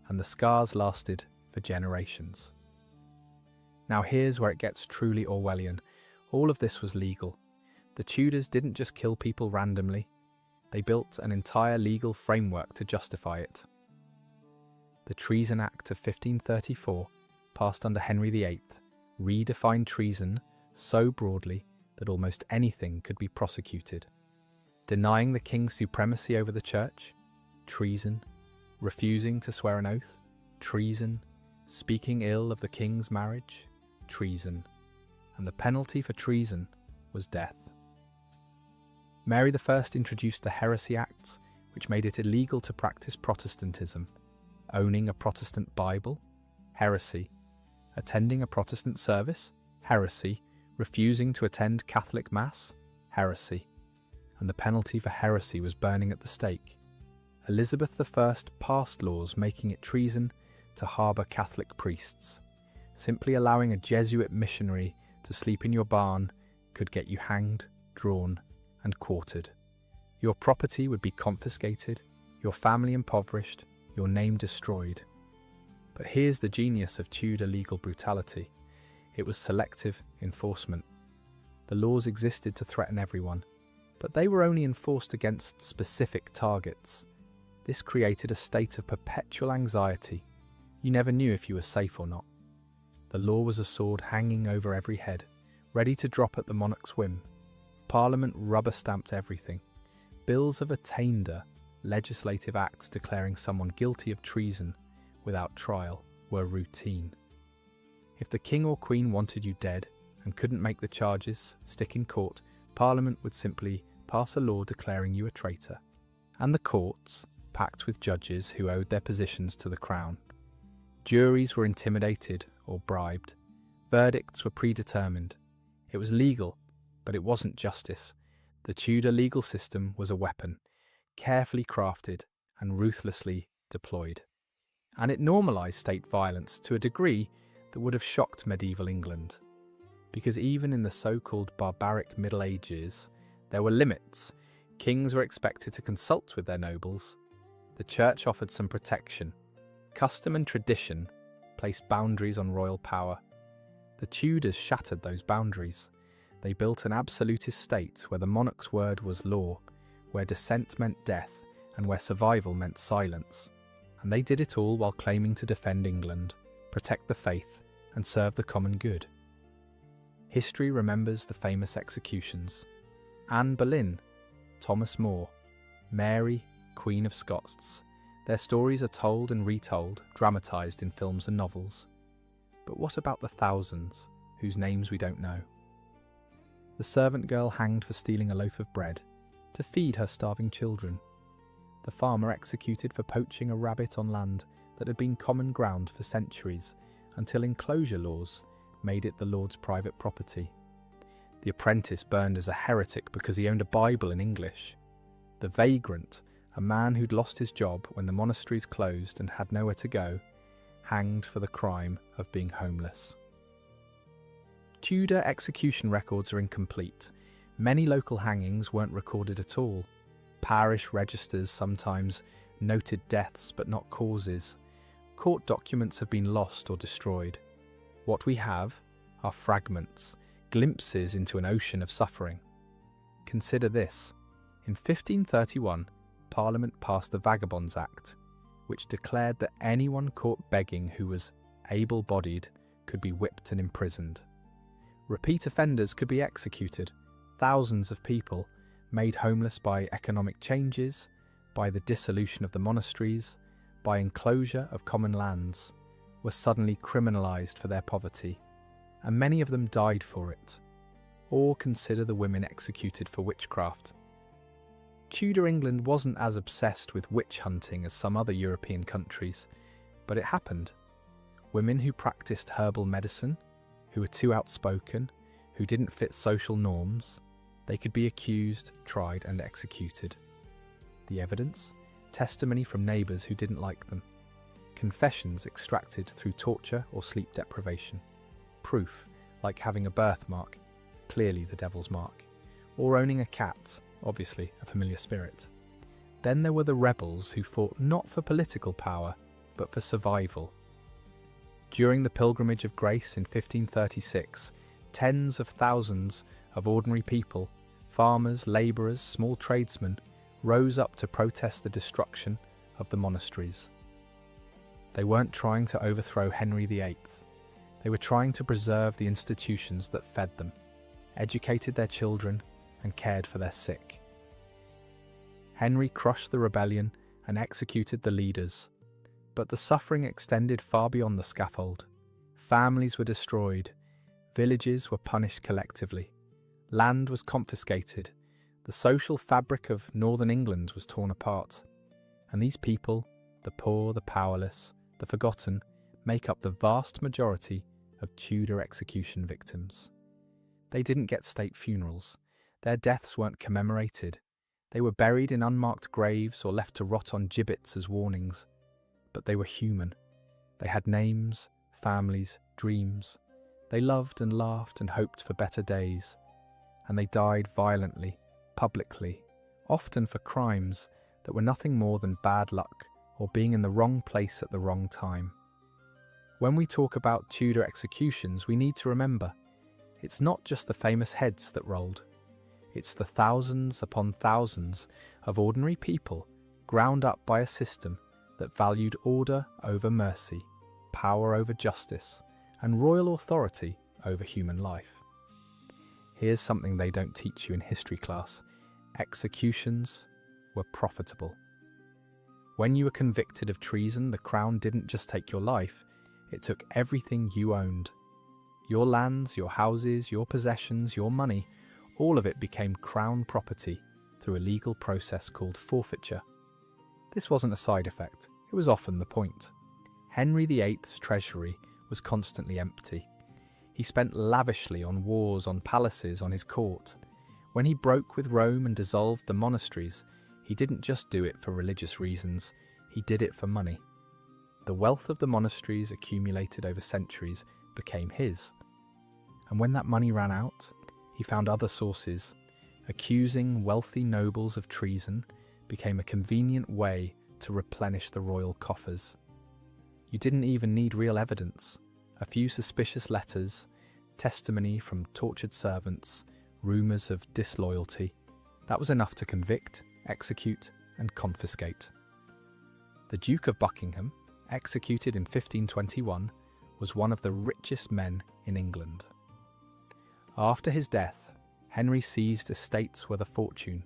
and the scars lasted for generations. Now here's where it gets truly Orwellian. All of this was legal. The Tudors didn't just kill people randomly. They built an entire legal framework to justify it. The Treason Act of 1534, passed under Henry VIII, redefined treason so broadly that almost anything could be prosecuted. Denying the king's supremacy over the church? Treason. Refusing to swear an oath? Treason. Speaking ill of the king's marriage? Treason. And the penalty for treason was death. Mary I introduced the Heresy Acts, which made it illegal to practice Protestantism. Owning a Protestant Bible? Heresy. Attending a Protestant service? Heresy. Refusing to attend Catholic Mass? Heresy. And the penalty for heresy was burning at the stake. Elizabeth I passed laws making it treason to harbour Catholic priests. Simply allowing a Jesuit missionary to sleep in your barn could get you hanged, drawn, and quartered. Your property would be confiscated, your family impoverished, your name destroyed. But here's the genius of Tudor legal brutality. It was selective enforcement. The laws existed to threaten everyone, but they were only enforced against specific targets. This created a state of perpetual anxiety. You never knew if you were safe or not. The law was a sword hanging over every head, ready to drop at the monarch's whim. Parliament rubber-stamped everything. Bills of attainder, legislative acts declaring someone guilty of treason without trial, were routine. If the king or queen wanted you dead and couldn't make the charges stick in court, Parliament would simply pass a law declaring you a traitor. And the courts, packed with judges who owed their positions to the crown. Juries were intimidated or bribed. Verdicts were predetermined. It was legal, but it wasn't justice. The Tudor legal system was a weapon, carefully crafted and ruthlessly deployed. And it normalised state violence to a degree that would have shocked medieval England. Because even in the so-called barbaric Middle Ages, there were limits. Kings were expected to consult with their nobles. The church offered some protection. Custom and tradition placed boundaries on royal power. The Tudors shattered those boundaries. They built an absolutist state where the monarch's word was law, where dissent meant death, and where survival meant silence. And they did it all while claiming to defend England, protect the faith, and serve the common good. History remembers the famous executions. Anne Boleyn, Thomas More, Mary, Queen of Scots. Their stories are told and retold, dramatised in films and novels. But what about the thousands, whose names we don't know? The servant girl hanged for stealing a loaf of bread to feed her starving children. The farmer executed for poaching a rabbit on land that had been common ground for centuries, until enclosure laws made it the Lord's private property. The apprentice burned as a heretic because he owned a Bible in English. The vagrant, a man who'd lost his job when the monasteries closed and had nowhere to go, hanged for the crime of being homeless. Tudor execution records are incomplete. Many local hangings weren't recorded at all. Parish registers sometimes noted deaths but not causes. Court documents have been lost or destroyed. What we have are fragments, glimpses into an ocean of suffering. Consider this. In 1531, Parliament passed the Vagabonds Act, which declared that anyone caught begging who was able-bodied could be whipped and imprisoned. Repeat offenders could be executed. Thousands of people, made homeless by economic changes, by the dissolution of the monasteries, by enclosure of common lands, were suddenly criminalized for their poverty, and many of them died for it. Or consider the women executed for witchcraft. Tudor England wasn't as obsessed with witch hunting as some other European countries, but it happened. Women who practiced herbal medicine, who were too outspoken, who didn't fit social norms, they could be accused, tried, and executed. The evidence? Testimony from neighbours who didn't like them. Confessions extracted through torture or sleep deprivation. Proof, like having a birthmark, clearly the devil's mark, or owning a cat, obviously a familiar spirit. Then there were the rebels who fought not for political power, but for survival. During the Pilgrimage of Grace in 1536, tens of thousands of ordinary people, farmers, labourers, small tradesmen, rose up to protest the destruction of the monasteries. They weren't trying to overthrow Henry VIII. They were trying to preserve the institutions that fed them, educated their children, and cared for their sick. Henry crushed the rebellion and executed the leaders, but the suffering extended far beyond the scaffold. Families were destroyed, villages were punished collectively, land was confiscated, the social fabric of northern England was torn apart, and these people, the poor, the powerless, the forgotten, make up the vast majority of Tudor execution victims. They didn't get state funerals. Their deaths weren't commemorated. They were buried in unmarked graves or left to rot on gibbets as warnings. But they were human. They had names, families, dreams. They loved and laughed and hoped for better days. And they died violently, publicly, often for crimes that were nothing more than bad luck or being in the wrong place at the wrong time. When we talk about Tudor executions, we need to remember, it's not just the famous heads that rolled. It's the thousands upon thousands of ordinary people ground up by a system that valued order over mercy, power over justice, and royal authority over human life. Here's something they don't teach you in history class. Executions were profitable. When you were convicted of treason, the crown didn't just take your life, it took everything you owned. Your lands, your houses, your possessions, your money, all of it became crown property through a legal process called forfeiture. This wasn't a side effect, it was often the point. Henry VIII's treasury was constantly empty. He spent lavishly on wars, on palaces, on his court. When he broke with Rome and dissolved the monasteries, he didn't just do it for religious reasons, he did it for money. The wealth of the monasteries accumulated over centuries became his. And when that money ran out, he found other sources. Accusing wealthy nobles of treason became a convenient way to replenish the royal coffers. You didn't even need real evidence. A few suspicious letters, testimony from tortured servants, rumours of disloyalty. That was enough to convict, execute, and confiscate. The Duke of Buckingham, executed in 1521, was one of the richest men in England. After his death, Henry seized estates worth a fortune.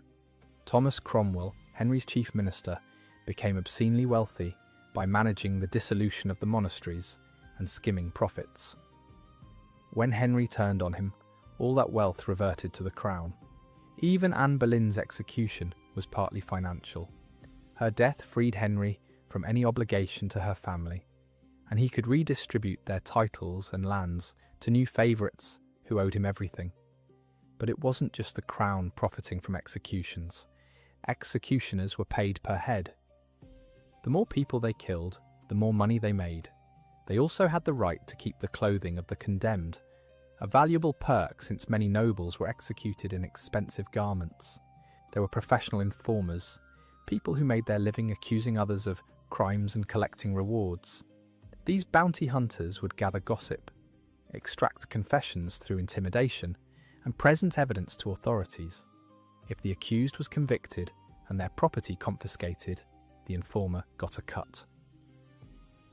Thomas Cromwell, Henry's chief minister, became obscenely wealthy by managing the dissolution of the monasteries and skimming profits. When Henry turned on him, all that wealth reverted to the crown. Even Anne Boleyn's execution was partly financial. Her death freed Henry from any obligation to her family, and he could redistribute their titles and lands to new favourites who owed him everything. But it wasn't just the crown profiting from executions. Executioners were paid per head. The more people they killed, the more money they made. They also had the right to keep the clothing of the condemned, a valuable perk since many nobles were executed in expensive garments. There were professional informers, people who made their living accusing others of crimes and collecting rewards. These bounty hunters would gather gossip, extract confessions through intimidation, and present evidence to authorities. If the accused was convicted and their property confiscated, the informer got a cut.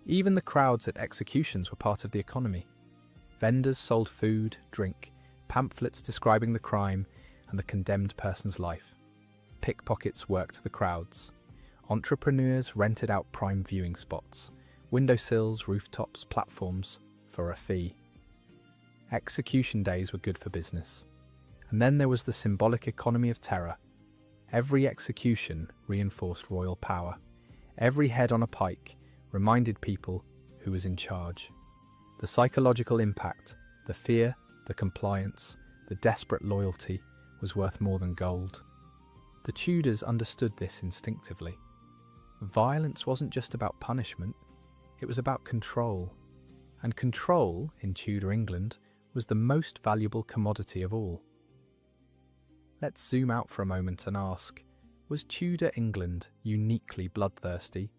Even the crowds at executions were part of the economy. Vendors sold food, drink, pamphlets describing the crime and the condemned person's life. pickpockets worked the crowds. Entrepreneurs rented out prime viewing spots, windowsills, rooftops, platforms, for a fee. Execution days were good for business. And then there was the symbolic economy of terror. Every execution reinforced royal power. Every head on a pike reminded people who was in charge. The psychological impact, the fear, the compliance, the desperate loyalty was worth more than gold. The Tudors understood this instinctively. Violence wasn't just about punishment, it was about control. And control, in Tudor England, was the most valuable commodity of all. Let's zoom out for a moment and ask, was Tudor England uniquely bloodthirsty,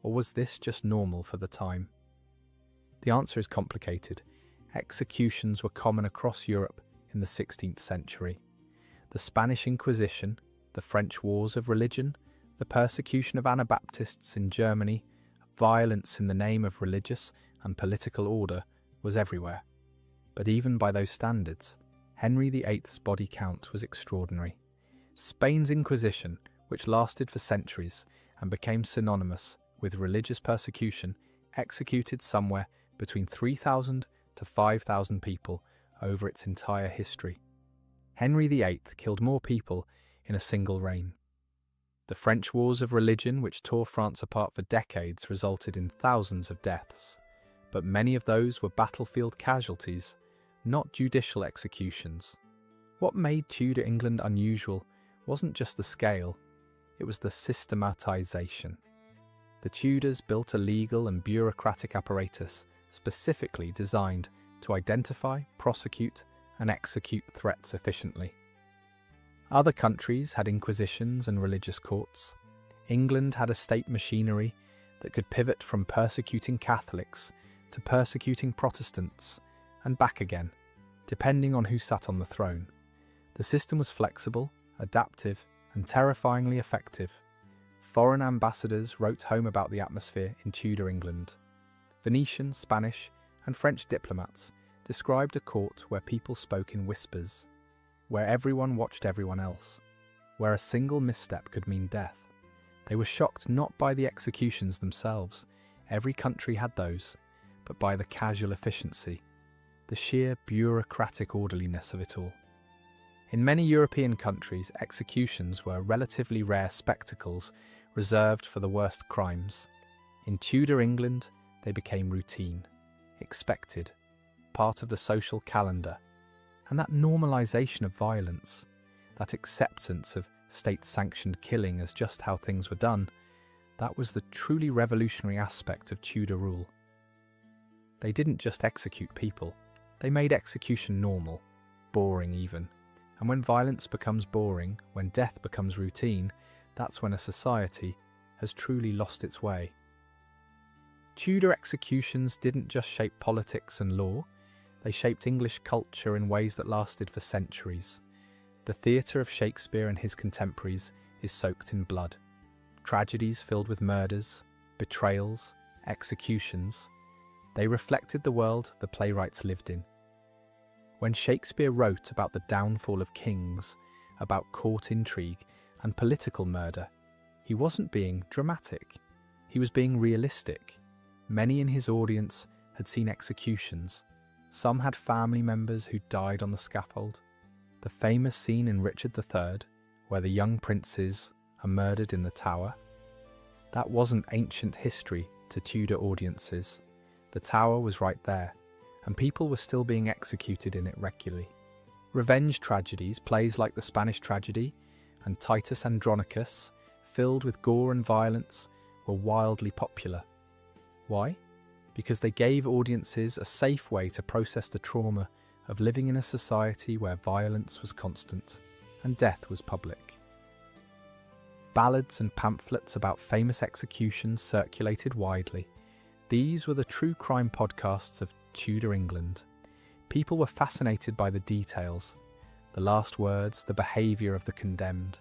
or was this just normal for the time? The answer is complicated. Executions were common across Europe in the 16th century. The Spanish Inquisition, the French Wars of Religion, the persecution of Anabaptists in Germany, violence in the name of religious and political order was everywhere. But even by those standards, Henry VIII's body count was extraordinary. Spain's Inquisition, which lasted for centuries and became synonymous with religious persecution, executed somewhere between 3,000 to 5,000 people over its entire history. Henry VIII killed more people in a single reign. The French Wars of Religion, which tore France apart for decades, resulted in thousands of deaths, but many of those were battlefield casualties, not judicial executions. What made Tudor England unusual wasn't just the scale, it was the systematization. The Tudors built a legal and bureaucratic apparatus specifically designed to identify, prosecute, and execute threats efficiently. Other countries had inquisitions and religious courts. England had a state machinery that could pivot from persecuting Catholics to persecuting Protestants, and back again, depending on who sat on the throne. The system was flexible, adaptive, and terrifyingly effective. Foreign ambassadors wrote home about the atmosphere in Tudor England. Venetian, Spanish, and French diplomats described a court where people spoke in whispers, where everyone watched everyone else, where a single misstep could mean death. They were shocked not by the executions themselves, every country had those, but by the casual efficiency, the sheer bureaucratic orderliness of it all. In many European countries, executions were relatively rare spectacles reserved for the worst crimes. In Tudor England, they became routine, expected, part of the social calendar. And that normalization of violence, that acceptance of state-sanctioned killing as just how things were done, that was the truly revolutionary aspect of Tudor rule. They didn't just execute people, they made execution normal, boring even. And when violence becomes boring, when death becomes routine, that's when a society has truly lost its way. Tudor executions didn't just shape politics and law, they shaped English culture in ways that lasted for centuries. The theatre of Shakespeare and his contemporaries is soaked in blood. Tragedies filled with murders, betrayals, executions, they reflected the world the playwrights lived in. When Shakespeare wrote about the downfall of kings, about court intrigue and political murder, he wasn't being dramatic, he was being realistic. Many in his audience had seen executions. Some had family members who died on the scaffold. The famous scene in Richard III, where the young princes are murdered in the Tower, that wasn't ancient history to Tudor audiences. The Tower was right there, and people were still being executed in it regularly. Revenge tragedies, plays like the Spanish Tragedy and Titus Andronicus, filled with gore and violence, were wildly popular. Why? Because they gave audiences a safe way to process the trauma of living in a society where violence was constant and death was public. Ballads and pamphlets about famous executions circulated widely. These were the true crime podcasts of Tudor England. People were fascinated by the details, the last words, the behaviour of the condemned,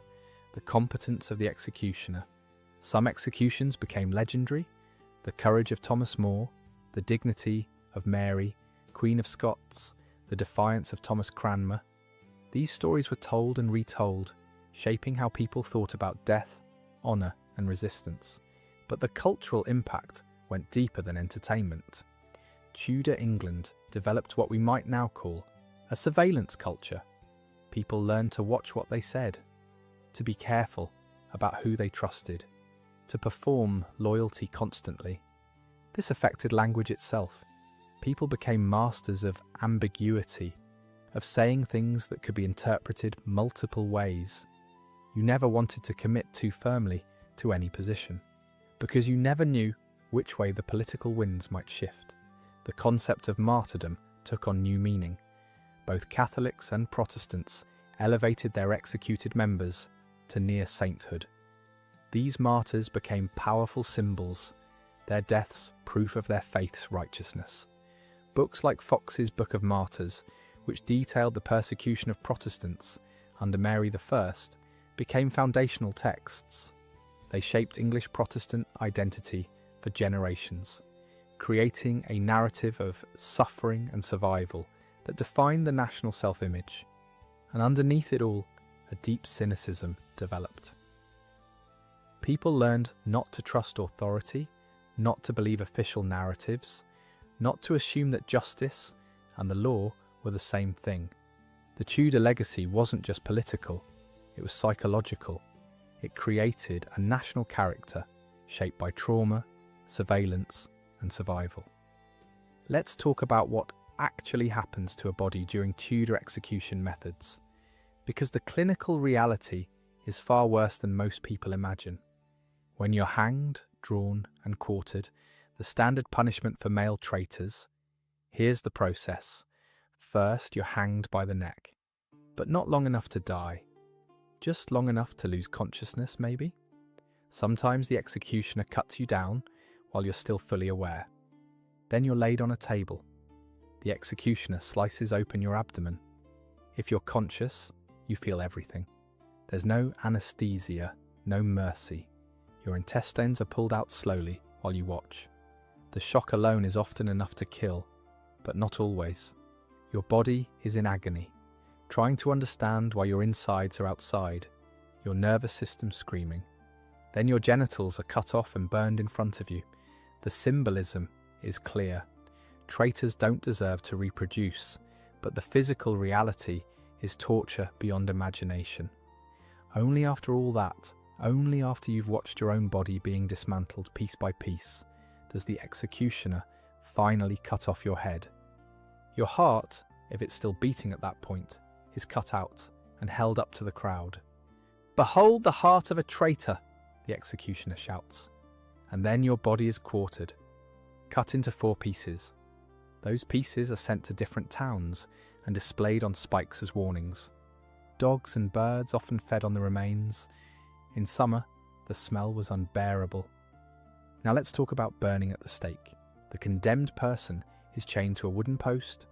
the competence of the executioner. Some executions became legendary: the courage of Thomas More, the dignity of Mary, Queen of Scots, the defiance of Thomas Cranmer. These stories were told and retold, shaping how people thought about death, honor, and resistance. But the cultural impact went deeper than entertainment. Tudor England developed what we might now call a surveillance culture. People learned to watch what they said, to be careful about who they trusted, to perform loyalty constantly. This affected language itself. People became masters of ambiguity, of saying things that could be interpreted multiple ways. You never wanted to commit too firmly to any position, because you never knew which way the political winds might shift. The concept of martyrdom took on new meaning. Both Catholics and Protestants elevated their executed members to near sainthood. These martyrs became powerful symbols, their deaths proof of their faith's righteousness. Books like Fox's Book of Martyrs, which detailed the persecution of Protestants under Mary I, became foundational texts. They shaped English Protestant identity for generations, creating a narrative of suffering and survival that defined the national self-image. And underneath it all, a deep cynicism developed. People learned not to trust authority, not to believe official narratives, not to assume that justice and the law were the same thing. The Tudor legacy wasn't just political, it was psychological. It created a national character shaped by trauma, surveillance, and survival. Let's talk about what actually happens to a body during Tudor execution methods, because the clinical reality is far worse than most people imagine. When you're hanged, drawn, and quartered, the standard punishment for male traitors, here's the process. First, you're hanged by the neck, but not long enough to die. Just long enough to lose consciousness, maybe? Sometimes the executioner cuts you down while you're still fully aware. Then you're laid on a table. The executioner slices open your abdomen. If you're conscious, you feel everything. There's no anesthesia, no mercy. Your intestines are pulled out slowly while you watch. The shock alone is often enough to kill, but not always. Your body is in agony, trying to understand why your insides are outside, your nervous system screaming. Then your genitals are cut off and burned in front of you. The symbolism is clear. Traitors don't deserve to reproduce, but the physical reality is torture beyond imagination. Only after all that, only after you've watched your own body being dismantled piece by piece, does the executioner finally cut off your head. Your heart, if it's still beating at that point, is cut out and held up to the crowd. "Behold the heart of a traitor," the executioner shouts. And then your body is quartered, cut into 4 pieces. Those pieces are sent to different towns and displayed on spikes as warnings. Dogs and birds often fed on the remains. In summer, the smell was unbearable. Now let's talk about burning at the stake. The condemned person is chained to a wooden post.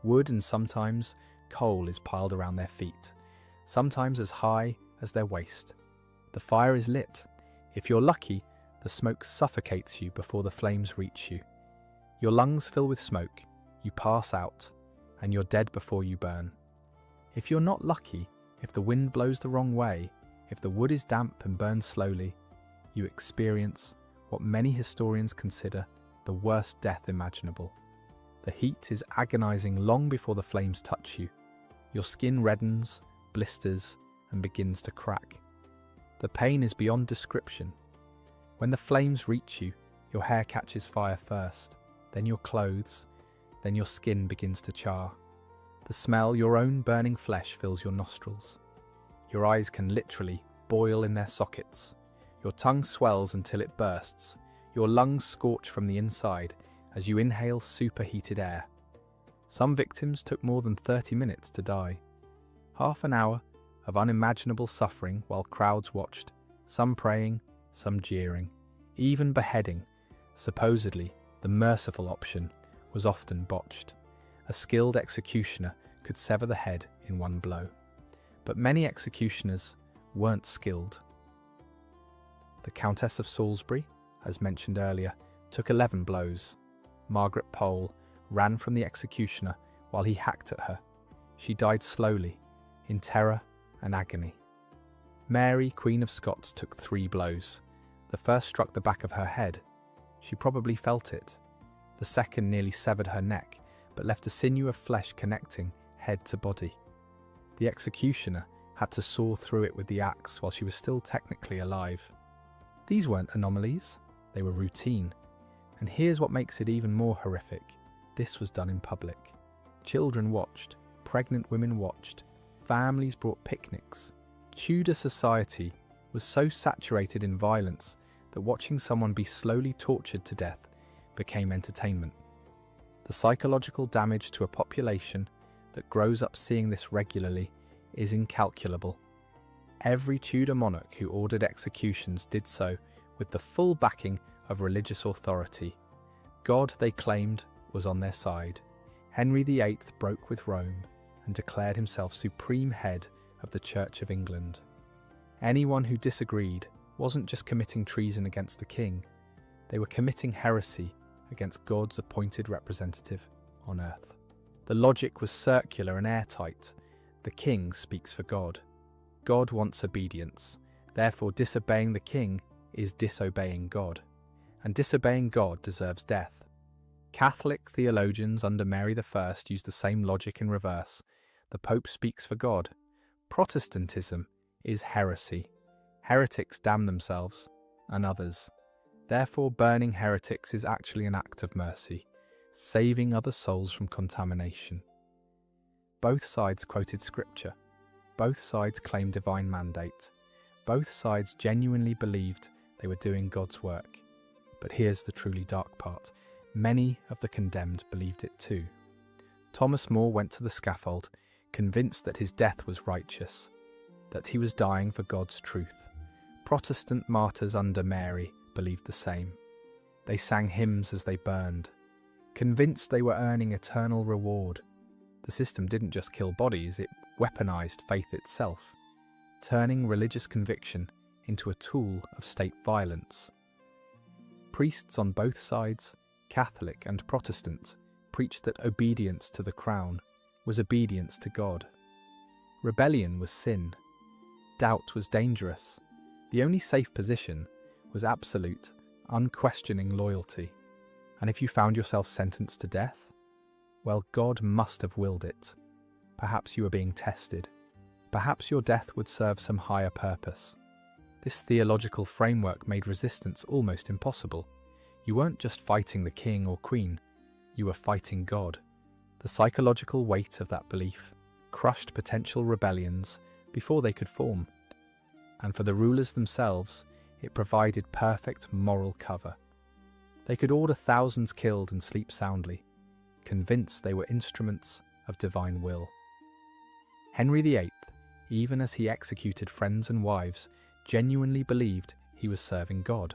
Wood and sometimes coal is piled around their feet, sometimes as high as their waist. The fire is lit. If you're lucky, the smoke suffocates you before the flames reach you. Your lungs fill with smoke, you pass out, and you're dead before you burn. If you're not lucky, if the wind blows the wrong way, if the wood is damp and burns slowly, you experience what many historians consider the worst death imaginable. The heat is agonizing long before the flames touch you. Your skin reddens, blisters, and begins to crack. The pain is beyond description. When the flames reach you, your hair catches fire first, then your clothes, then your skin begins to char. The smell, your own burning flesh, fills your nostrils. Your eyes can literally boil in their sockets. Your tongue swells until it bursts. Your lungs scorch from the inside as you inhale superheated air. Some victims took more than 30 minutes to die. Half an hour of unimaginable suffering while crowds watched, some praying, some jeering. Even beheading, supposedly the merciful option, was often botched. A skilled executioner could sever the head in one blow. But many executioners weren't skilled. The Countess of Salisbury, as mentioned earlier, took 11 blows. Margaret Pole ran from the executioner while he hacked at her. She died slowly, in terror and agony. Mary, Queen of Scots, took 3 blows. The first struck the back of her head. She probably felt it. The second nearly severed her neck, but left a sinew of flesh connecting head to body. The executioner had to saw through it with the axe while she was still technically alive. These weren't anomalies, they were routine. And here's what makes it even more horrific. This was done in public. Children watched, pregnant women watched, families brought picnics. Tudor society was so saturated in violence that watching someone be slowly tortured to death became entertainment. The psychological damage to a population that grows up seeing this regularly is incalculable. Every Tudor monarch who ordered executions did so with the full backing of religious authority. God, they claimed, was on their side. Henry VIII broke with Rome and declared himself supreme head of the Church of England. Anyone who disagreed wasn't just committing treason against the king, they were committing heresy against God's appointed representative on earth. The logic was circular and airtight. The king speaks for God. God wants obedience. Therefore, disobeying the king is disobeying God. And disobeying God deserves death. Catholic theologians under Mary I used the same logic in reverse. The Pope speaks for God. Protestantism is heresy. Heretics damn themselves and others. Therefore, burning heretics is actually an act of mercy, saving other souls from contamination. Both sides quoted scripture. Both sides claimed divine mandate. Both sides genuinely believed they were doing God's work. But here's the truly dark part. Many of the condemned believed it too. Thomas More went to the scaffold, convinced that his death was righteous, that he was dying for God's truth. Protestant martyrs under Mary believed the same. They sang hymns as they burned, convinced they were earning eternal reward. The system didn't just kill bodies, it weaponized faith itself, turning religious conviction into a tool of state violence. Priests on both sides, Catholic and Protestant, preached that obedience to the crown was obedience to God. Rebellion was sin. Doubt was dangerous. The only safe position was absolute, unquestioning loyalty. And if you found yourself sentenced to death, well, God must have willed it. Perhaps you were being tested. Perhaps your death would serve some higher purpose. This theological framework made resistance almost impossible. You weren't just fighting the king or queen, you were fighting God. The psychological weight of that belief crushed potential rebellions before they could form. And for the rulers themselves, it provided perfect moral cover. They could order thousands killed and sleep soundly, convinced they were instruments of divine will. Henry VIII, even as he executed friends and wives, genuinely believed he was serving God.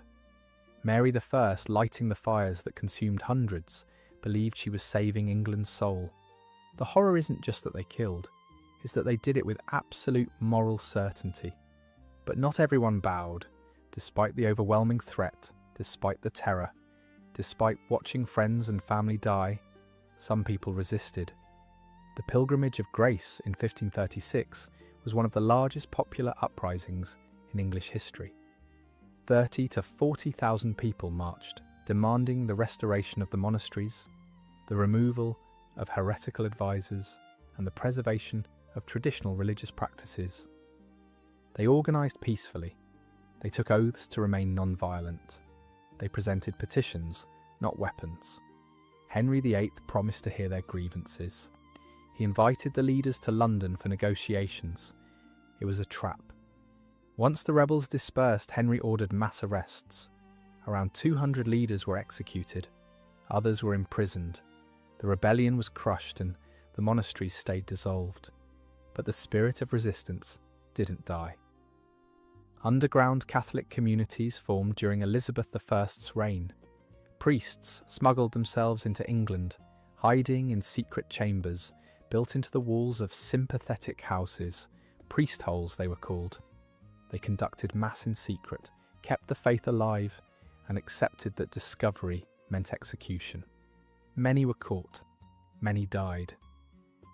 Mary I, lighting the fires that consumed hundreds, believed she was saving England's soul. The horror isn't just that they killed, it's that they did it with absolute moral certainty. But not everyone bowed, despite the overwhelming threat, despite the terror, despite watching friends and family die. Some people resisted. The Pilgrimage of Grace in 1536 was one of the largest popular uprisings in English history. 30,000 to 40,000 people marched, demanding the restoration of the monasteries, the removal of heretical advisors, and the preservation of traditional religious practices. They organised peacefully. They took oaths to remain non-violent. They presented petitions, not weapons. Henry VIII promised to hear their grievances. He invited the leaders to London for negotiations. It was a trap. Once the rebels dispersed, Henry ordered mass arrests. Around 200 leaders were executed. Others were imprisoned. The rebellion was crushed and the monasteries stayed dissolved. But the spirit of resistance didn't die. Underground Catholic communities formed during Elizabeth I's reign. Priests smuggled themselves into England, hiding in secret chambers built into the walls of sympathetic houses, priest holes they were called. They conducted mass in secret, kept the faith alive, and accepted that discovery meant execution. Many were caught, many died,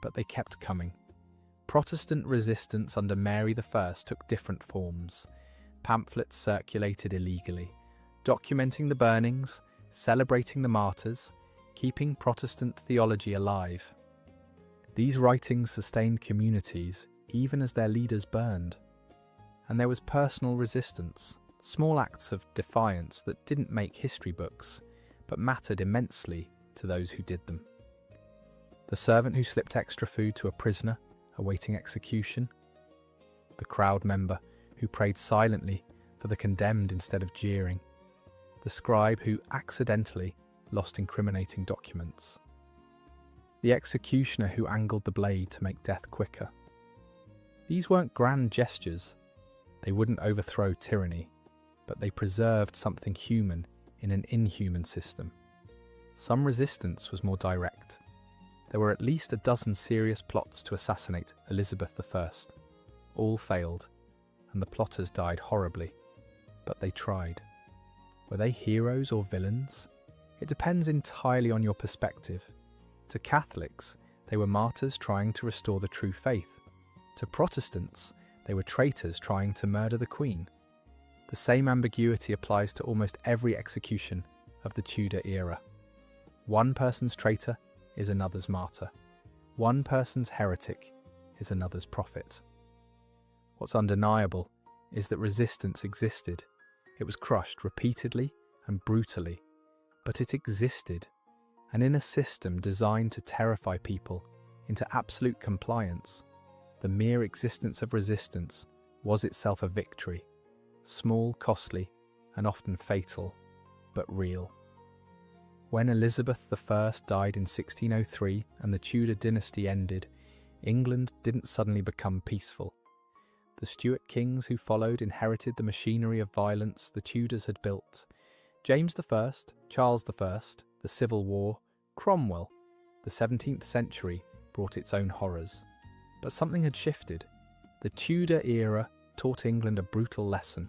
but they kept coming. Protestant resistance under Mary I took different forms. Pamphlets circulated illegally, documenting the burnings, celebrating the martyrs, keeping Protestant theology alive. These writings sustained communities even as their leaders burned. And there was personal resistance, small acts of defiance that didn't make history books, but mattered immensely to those who did them. The servant who slipped extra food to a prisoner awaiting execution, the crowd member who prayed silently for the condemned instead of jeering, the scribe who accidentally lost incriminating documents, the executioner who angled the blade to make death quicker. These weren't grand gestures. They wouldn't overthrow tyranny, but they preserved something human in an inhuman system. Some resistance was more direct. There were at least a dozen serious plots to assassinate Elizabeth I. All failed, and the plotters died horribly. But they tried. Were they heroes or villains? It depends entirely on your perspective. To Catholics, they were martyrs trying to restore the true faith. To Protestants, they were traitors trying to murder the Queen. The same ambiguity applies to almost every execution of the Tudor era. One person's traitor is another's martyr. One person's heretic is another's prophet. What's undeniable is that resistance existed. It was crushed repeatedly and brutally, but it existed, and in a system designed to terrify people into absolute compliance, the mere existence of resistance was itself a victory, small, costly, and often fatal, but real. When Elizabeth I died in 1603 and the Tudor dynasty ended, England didn't suddenly become peaceful. The Stuart kings who followed inherited the machinery of violence the Tudors had built. James I, Charles I, the Civil War, Cromwell, the 17th century brought its own horrors. But something had shifted. The Tudor era taught England a brutal lesson.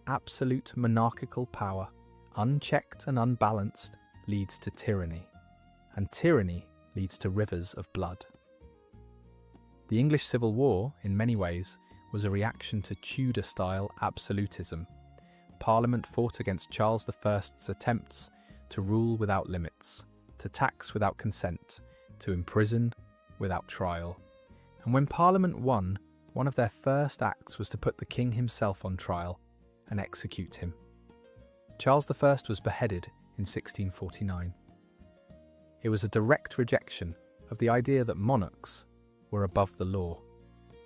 Absolute monarchical power, unchecked and unbalanced, leads to tyranny, and tyranny leads to rivers of blood. The English Civil War, in many ways, was a reaction to Tudor-style absolutism. Parliament fought against Charles I's attempts to rule without limits, to tax without consent, to imprison without trial. And when Parliament won, one of their first acts was to put the king himself on trial and execute him. Charles I was beheaded in 1649. It was a direct rejection of the idea that monarchs were above the law,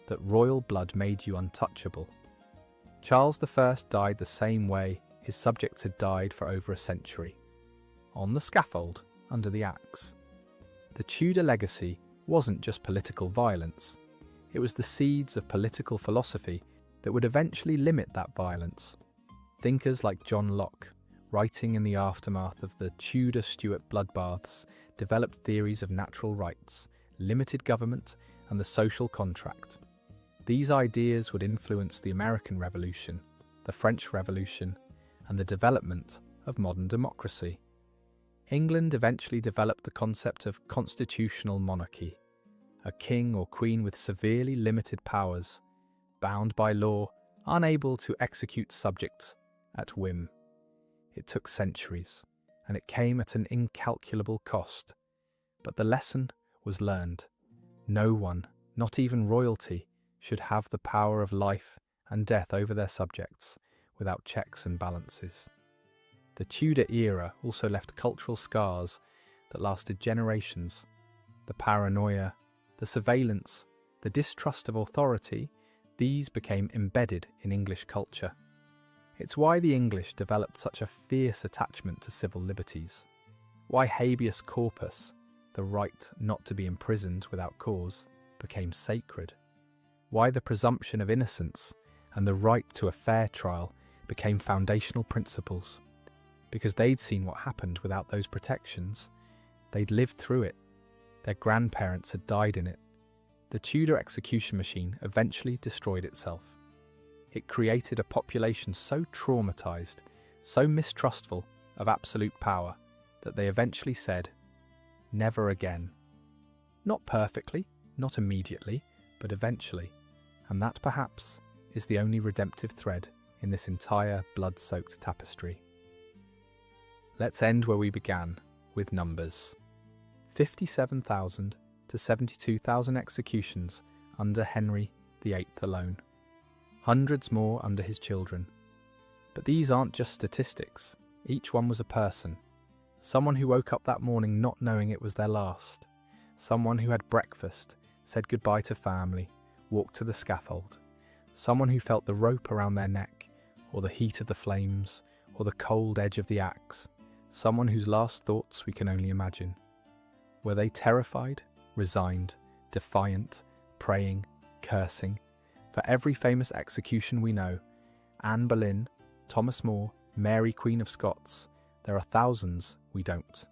that royal blood made you untouchable. Charles I died the same way his subjects had died for over a century, on the scaffold under the axe. The Tudor legacy wasn't just political violence, it was the seeds of political philosophy that would eventually limit that violence. Thinkers like John Locke, writing in the aftermath of the Tudor-Stuart bloodbaths, developed theories of natural rights, limited government, and the social contract. These ideas would influence the American Revolution, the French Revolution, and the development of modern democracy. England eventually developed the concept of constitutional monarchy, a king or queen with severely limited powers, bound by law, unable to execute subjects at whim. It took centuries, and it came at an incalculable cost. But the lesson was learned. No one, not even royalty, should have the power of life and death over their subjects without checks and balances. The Tudor era also left cultural scars that lasted generations. The paranoia, the surveillance, the distrust of authority, these became embedded in English culture. It's why the English developed such a fierce attachment to civil liberties, why habeas corpus, the right not to be imprisoned without cause, became sacred, why the presumption of innocence and the right to a fair trial became foundational principles. Because they'd seen what happened without those protections. They'd lived through it. Their grandparents had died in it. The Tudor execution machine eventually destroyed itself. It created a population so traumatized, so mistrustful of absolute power, that they eventually said, "Never again." Not perfectly, not immediately, but eventually, and that perhaps is the only redemptive thread in this entire blood-soaked tapestry. Let's end where we began, with numbers. 57,000 to 72,000 executions under Henry VIII alone. Hundreds more under his children. But these aren't just statistics. Each one was a person. Someone who woke up that morning not knowing it was their last. Someone who had breakfast, said goodbye to family, walked to the scaffold. Someone who felt the rope around their neck, or the heat of the flames, or the cold edge of the axe. Someone whose last thoughts we can only imagine. Were they terrified, resigned, defiant, praying, cursing? For every famous execution we know, Anne Boleyn, Thomas More, Mary Queen of Scots, there are thousands we don't.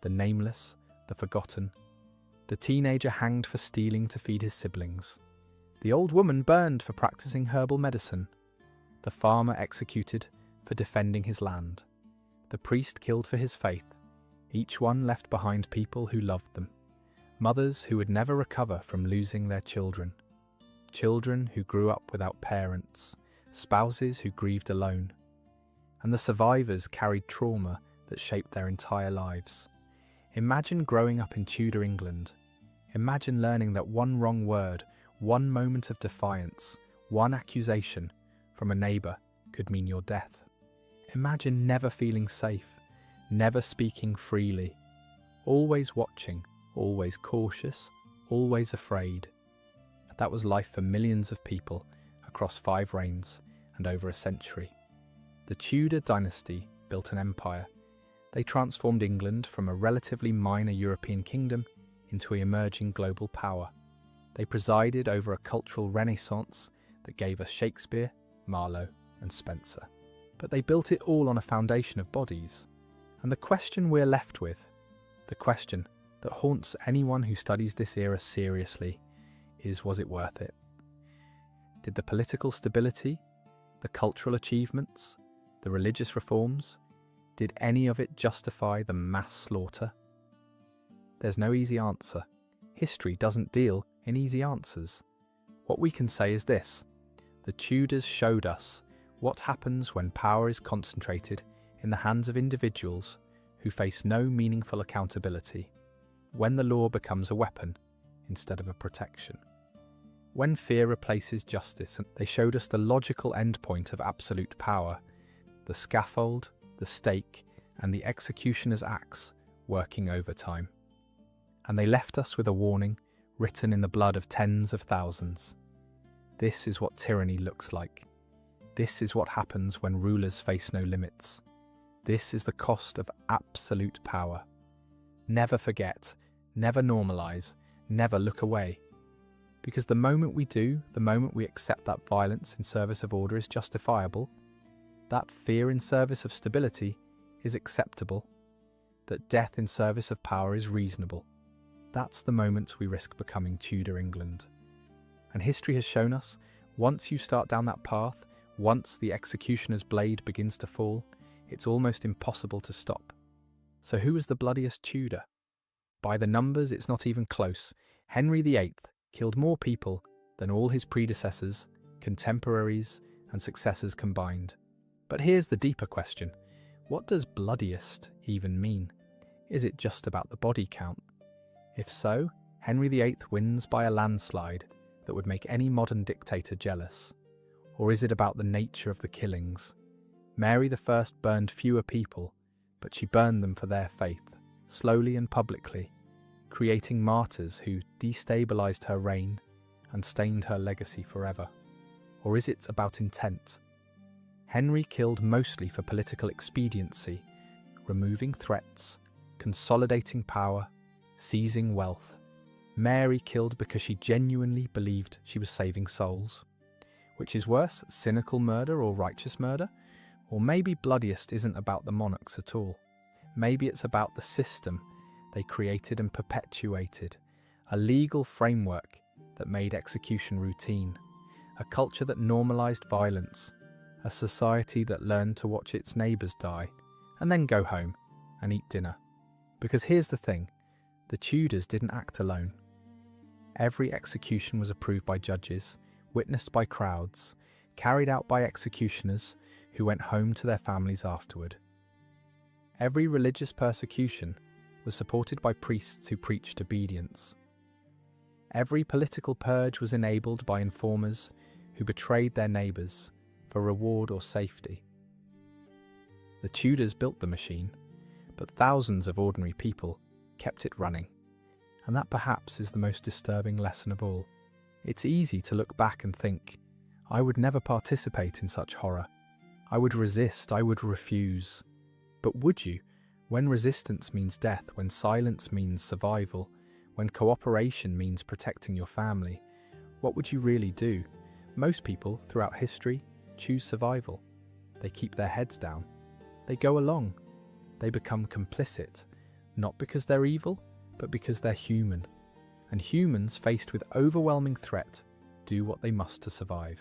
The nameless, the forgotten. The teenager hanged for stealing to feed his siblings. The old woman burned for practicing herbal medicine. The farmer executed for defending his land. The priest killed for his faith. Each one left behind people who loved them. Mothers who would never recover from losing their children. Children who grew up without parents. Spouses who grieved alone. And the survivors carried trauma that shaped their entire lives. Imagine growing up in Tudor England. Imagine learning that one wrong word, one moment of defiance, one accusation from a neighbour could mean your death. Imagine never feeling safe, never speaking freely, always watching, always cautious, always afraid. That was life for millions of people across 5 reigns and over a century. The Tudor dynasty built an empire. They transformed England from a relatively minor European kingdom into an emerging global power. They presided over a cultural renaissance that gave us Shakespeare, Marlowe, and Spencer. But they built it all on a foundation of bodies. And the question we're left with, the question that haunts anyone who studies this era seriously, is, was it worth it? Did the political stability, the cultural achievements, the religious reforms, did any of it justify the mass slaughter? There's no easy answer. History doesn't deal in easy answers. What we can say is this: the Tudors showed us what happens when power is concentrated in the hands of individuals who face no meaningful accountability, when the law becomes a weapon instead of a protection. When fear replaces justice, they showed us the logical endpoint of absolute power, the scaffold, the stake, and the executioner's axe working overtime. And they left us with a warning written in the blood of tens of thousands. This is what tyranny looks like. This is what happens when rulers face no limits. This is the cost of absolute power. Never forget, never normalize, never look away. Because the moment we do, the moment we accept that violence in service of order is justifiable, that fear in service of stability is acceptable, that death in service of power is reasonable, that's the moment we risk becoming Tudor England. And history has shown us, once you start down that path, once the executioner's blade begins to fall, it's almost impossible to stop. So who was the bloodiest Tudor? By the numbers, it's not even close. Henry VIII killed more people than all his predecessors, contemporaries, and successors combined. But here's the deeper question. What does bloodiest even mean? Is it just about the body count? If so, Henry VIII wins by a landslide that would make any modern dictator jealous. Or is it about the nature of the killings? Mary I burned fewer people, but she burned them for their faith, slowly and publicly, creating martyrs who destabilized her reign and stained her legacy forever. Or is it about intent? Henry killed mostly for political expediency, removing threats, consolidating power, seizing wealth. Mary killed because she genuinely believed she was saving souls. Which is worse, cynical murder or righteous murder? Or maybe bloodiest isn't about the monarchs at all. Maybe it's about the system they created and perpetuated, a legal framework that made execution routine, a culture that normalized violence, a society that learned to watch its neighbours die and then go home and eat dinner. Because here's the thing, the Tudors didn't act alone. Every execution was approved by judges, witnessed by crowds, carried out by executioners who went home to their families afterward. Every religious persecution was supported by priests who preached obedience. Every political purge was enabled by informers who betrayed their neighbours for reward or safety. The Tudors built the machine, but thousands of ordinary people kept it running. And that perhaps is the most disturbing lesson of all. It's easy to look back and think, I would never participate in such horror. I would resist, I would refuse. But would you, when resistance means death, when silence means survival, when cooperation means protecting your family, what would you really do? Most people, throughout history, choose survival. They keep their heads down. They go along. They become complicit, not because they're evil, but because they're human. And humans, faced with overwhelming threat, do what they must to survive.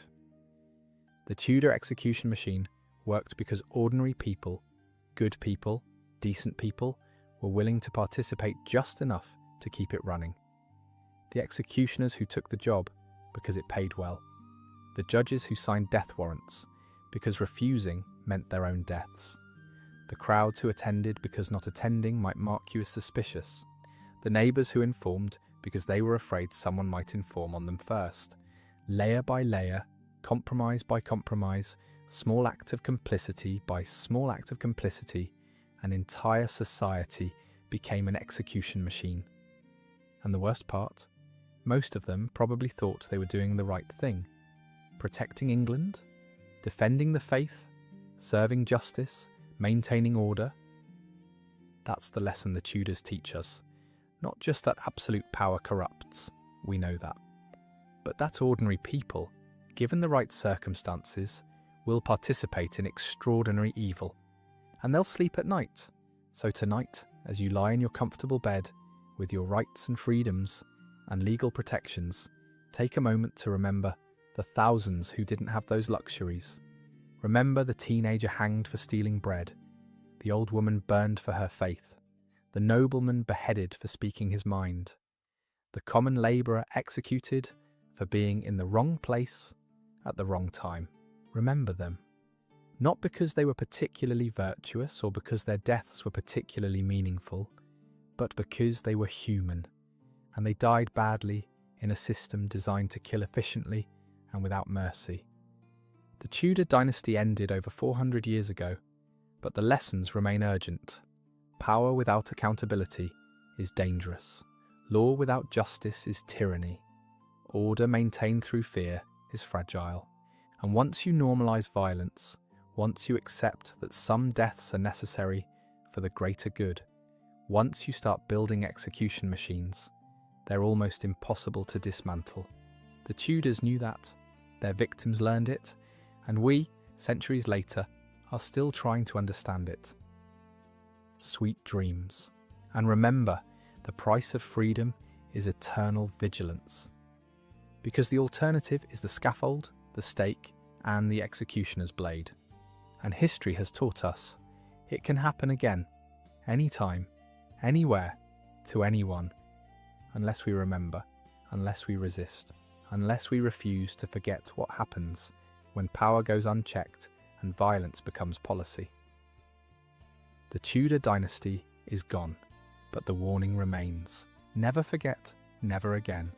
The Tudor execution machine worked because ordinary people, good people, decent people, were willing to participate just enough to keep it running. The executioners who took the job because it paid well. The judges who signed death warrants because refusing meant their own deaths. The crowds who attended because not attending might mark you as suspicious. The neighbours who informed because they were afraid someone might inform on them first. Layer by layer, compromise by compromise, small act of complicity by small act of complicity, an entire society became an execution machine. And the worst part, most of them probably thought they were doing the right thing. Protecting England, defending the faith, serving justice, maintaining order. That's the lesson the Tudors teach us. Not just that absolute power corrupts, we know that, but that ordinary people, given the right circumstances, will participate in extraordinary evil. And they'll sleep at night. So tonight, as you lie in your comfortable bed, with your rights and freedoms and legal protections, take a moment to remember the thousands who didn't have those luxuries. Remember the teenager hanged for stealing bread, the old woman burned for her faith, the nobleman beheaded for speaking his mind, the common labourer executed for being in the wrong place at the wrong time. Remember them. Not because they were particularly virtuous or because their deaths were particularly meaningful, but because they were human, and they died badly in a system designed to kill efficiently and without mercy. The Tudor dynasty ended over 400 years ago, but the lessons remain urgent. Power without accountability is dangerous. Law without justice is tyranny. Order maintained through fear is fragile. And once you normalise violence, once you accept that some deaths are necessary for the greater good, once you start building execution machines, they're almost impossible to dismantle. The Tudors knew that, their victims learned it, and we, centuries later, are still trying to understand it. Sweet dreams. And remember, the price of freedom is eternal vigilance. Because the alternative is the scaffold, the stake, and the executioner's blade. And history has taught us it can happen again, anytime, anywhere, to anyone, unless we remember, unless we resist, unless we refuse to forget what happens when power goes unchecked and violence becomes policy. The Tudor dynasty is gone, but the warning remains. Never forget, never again.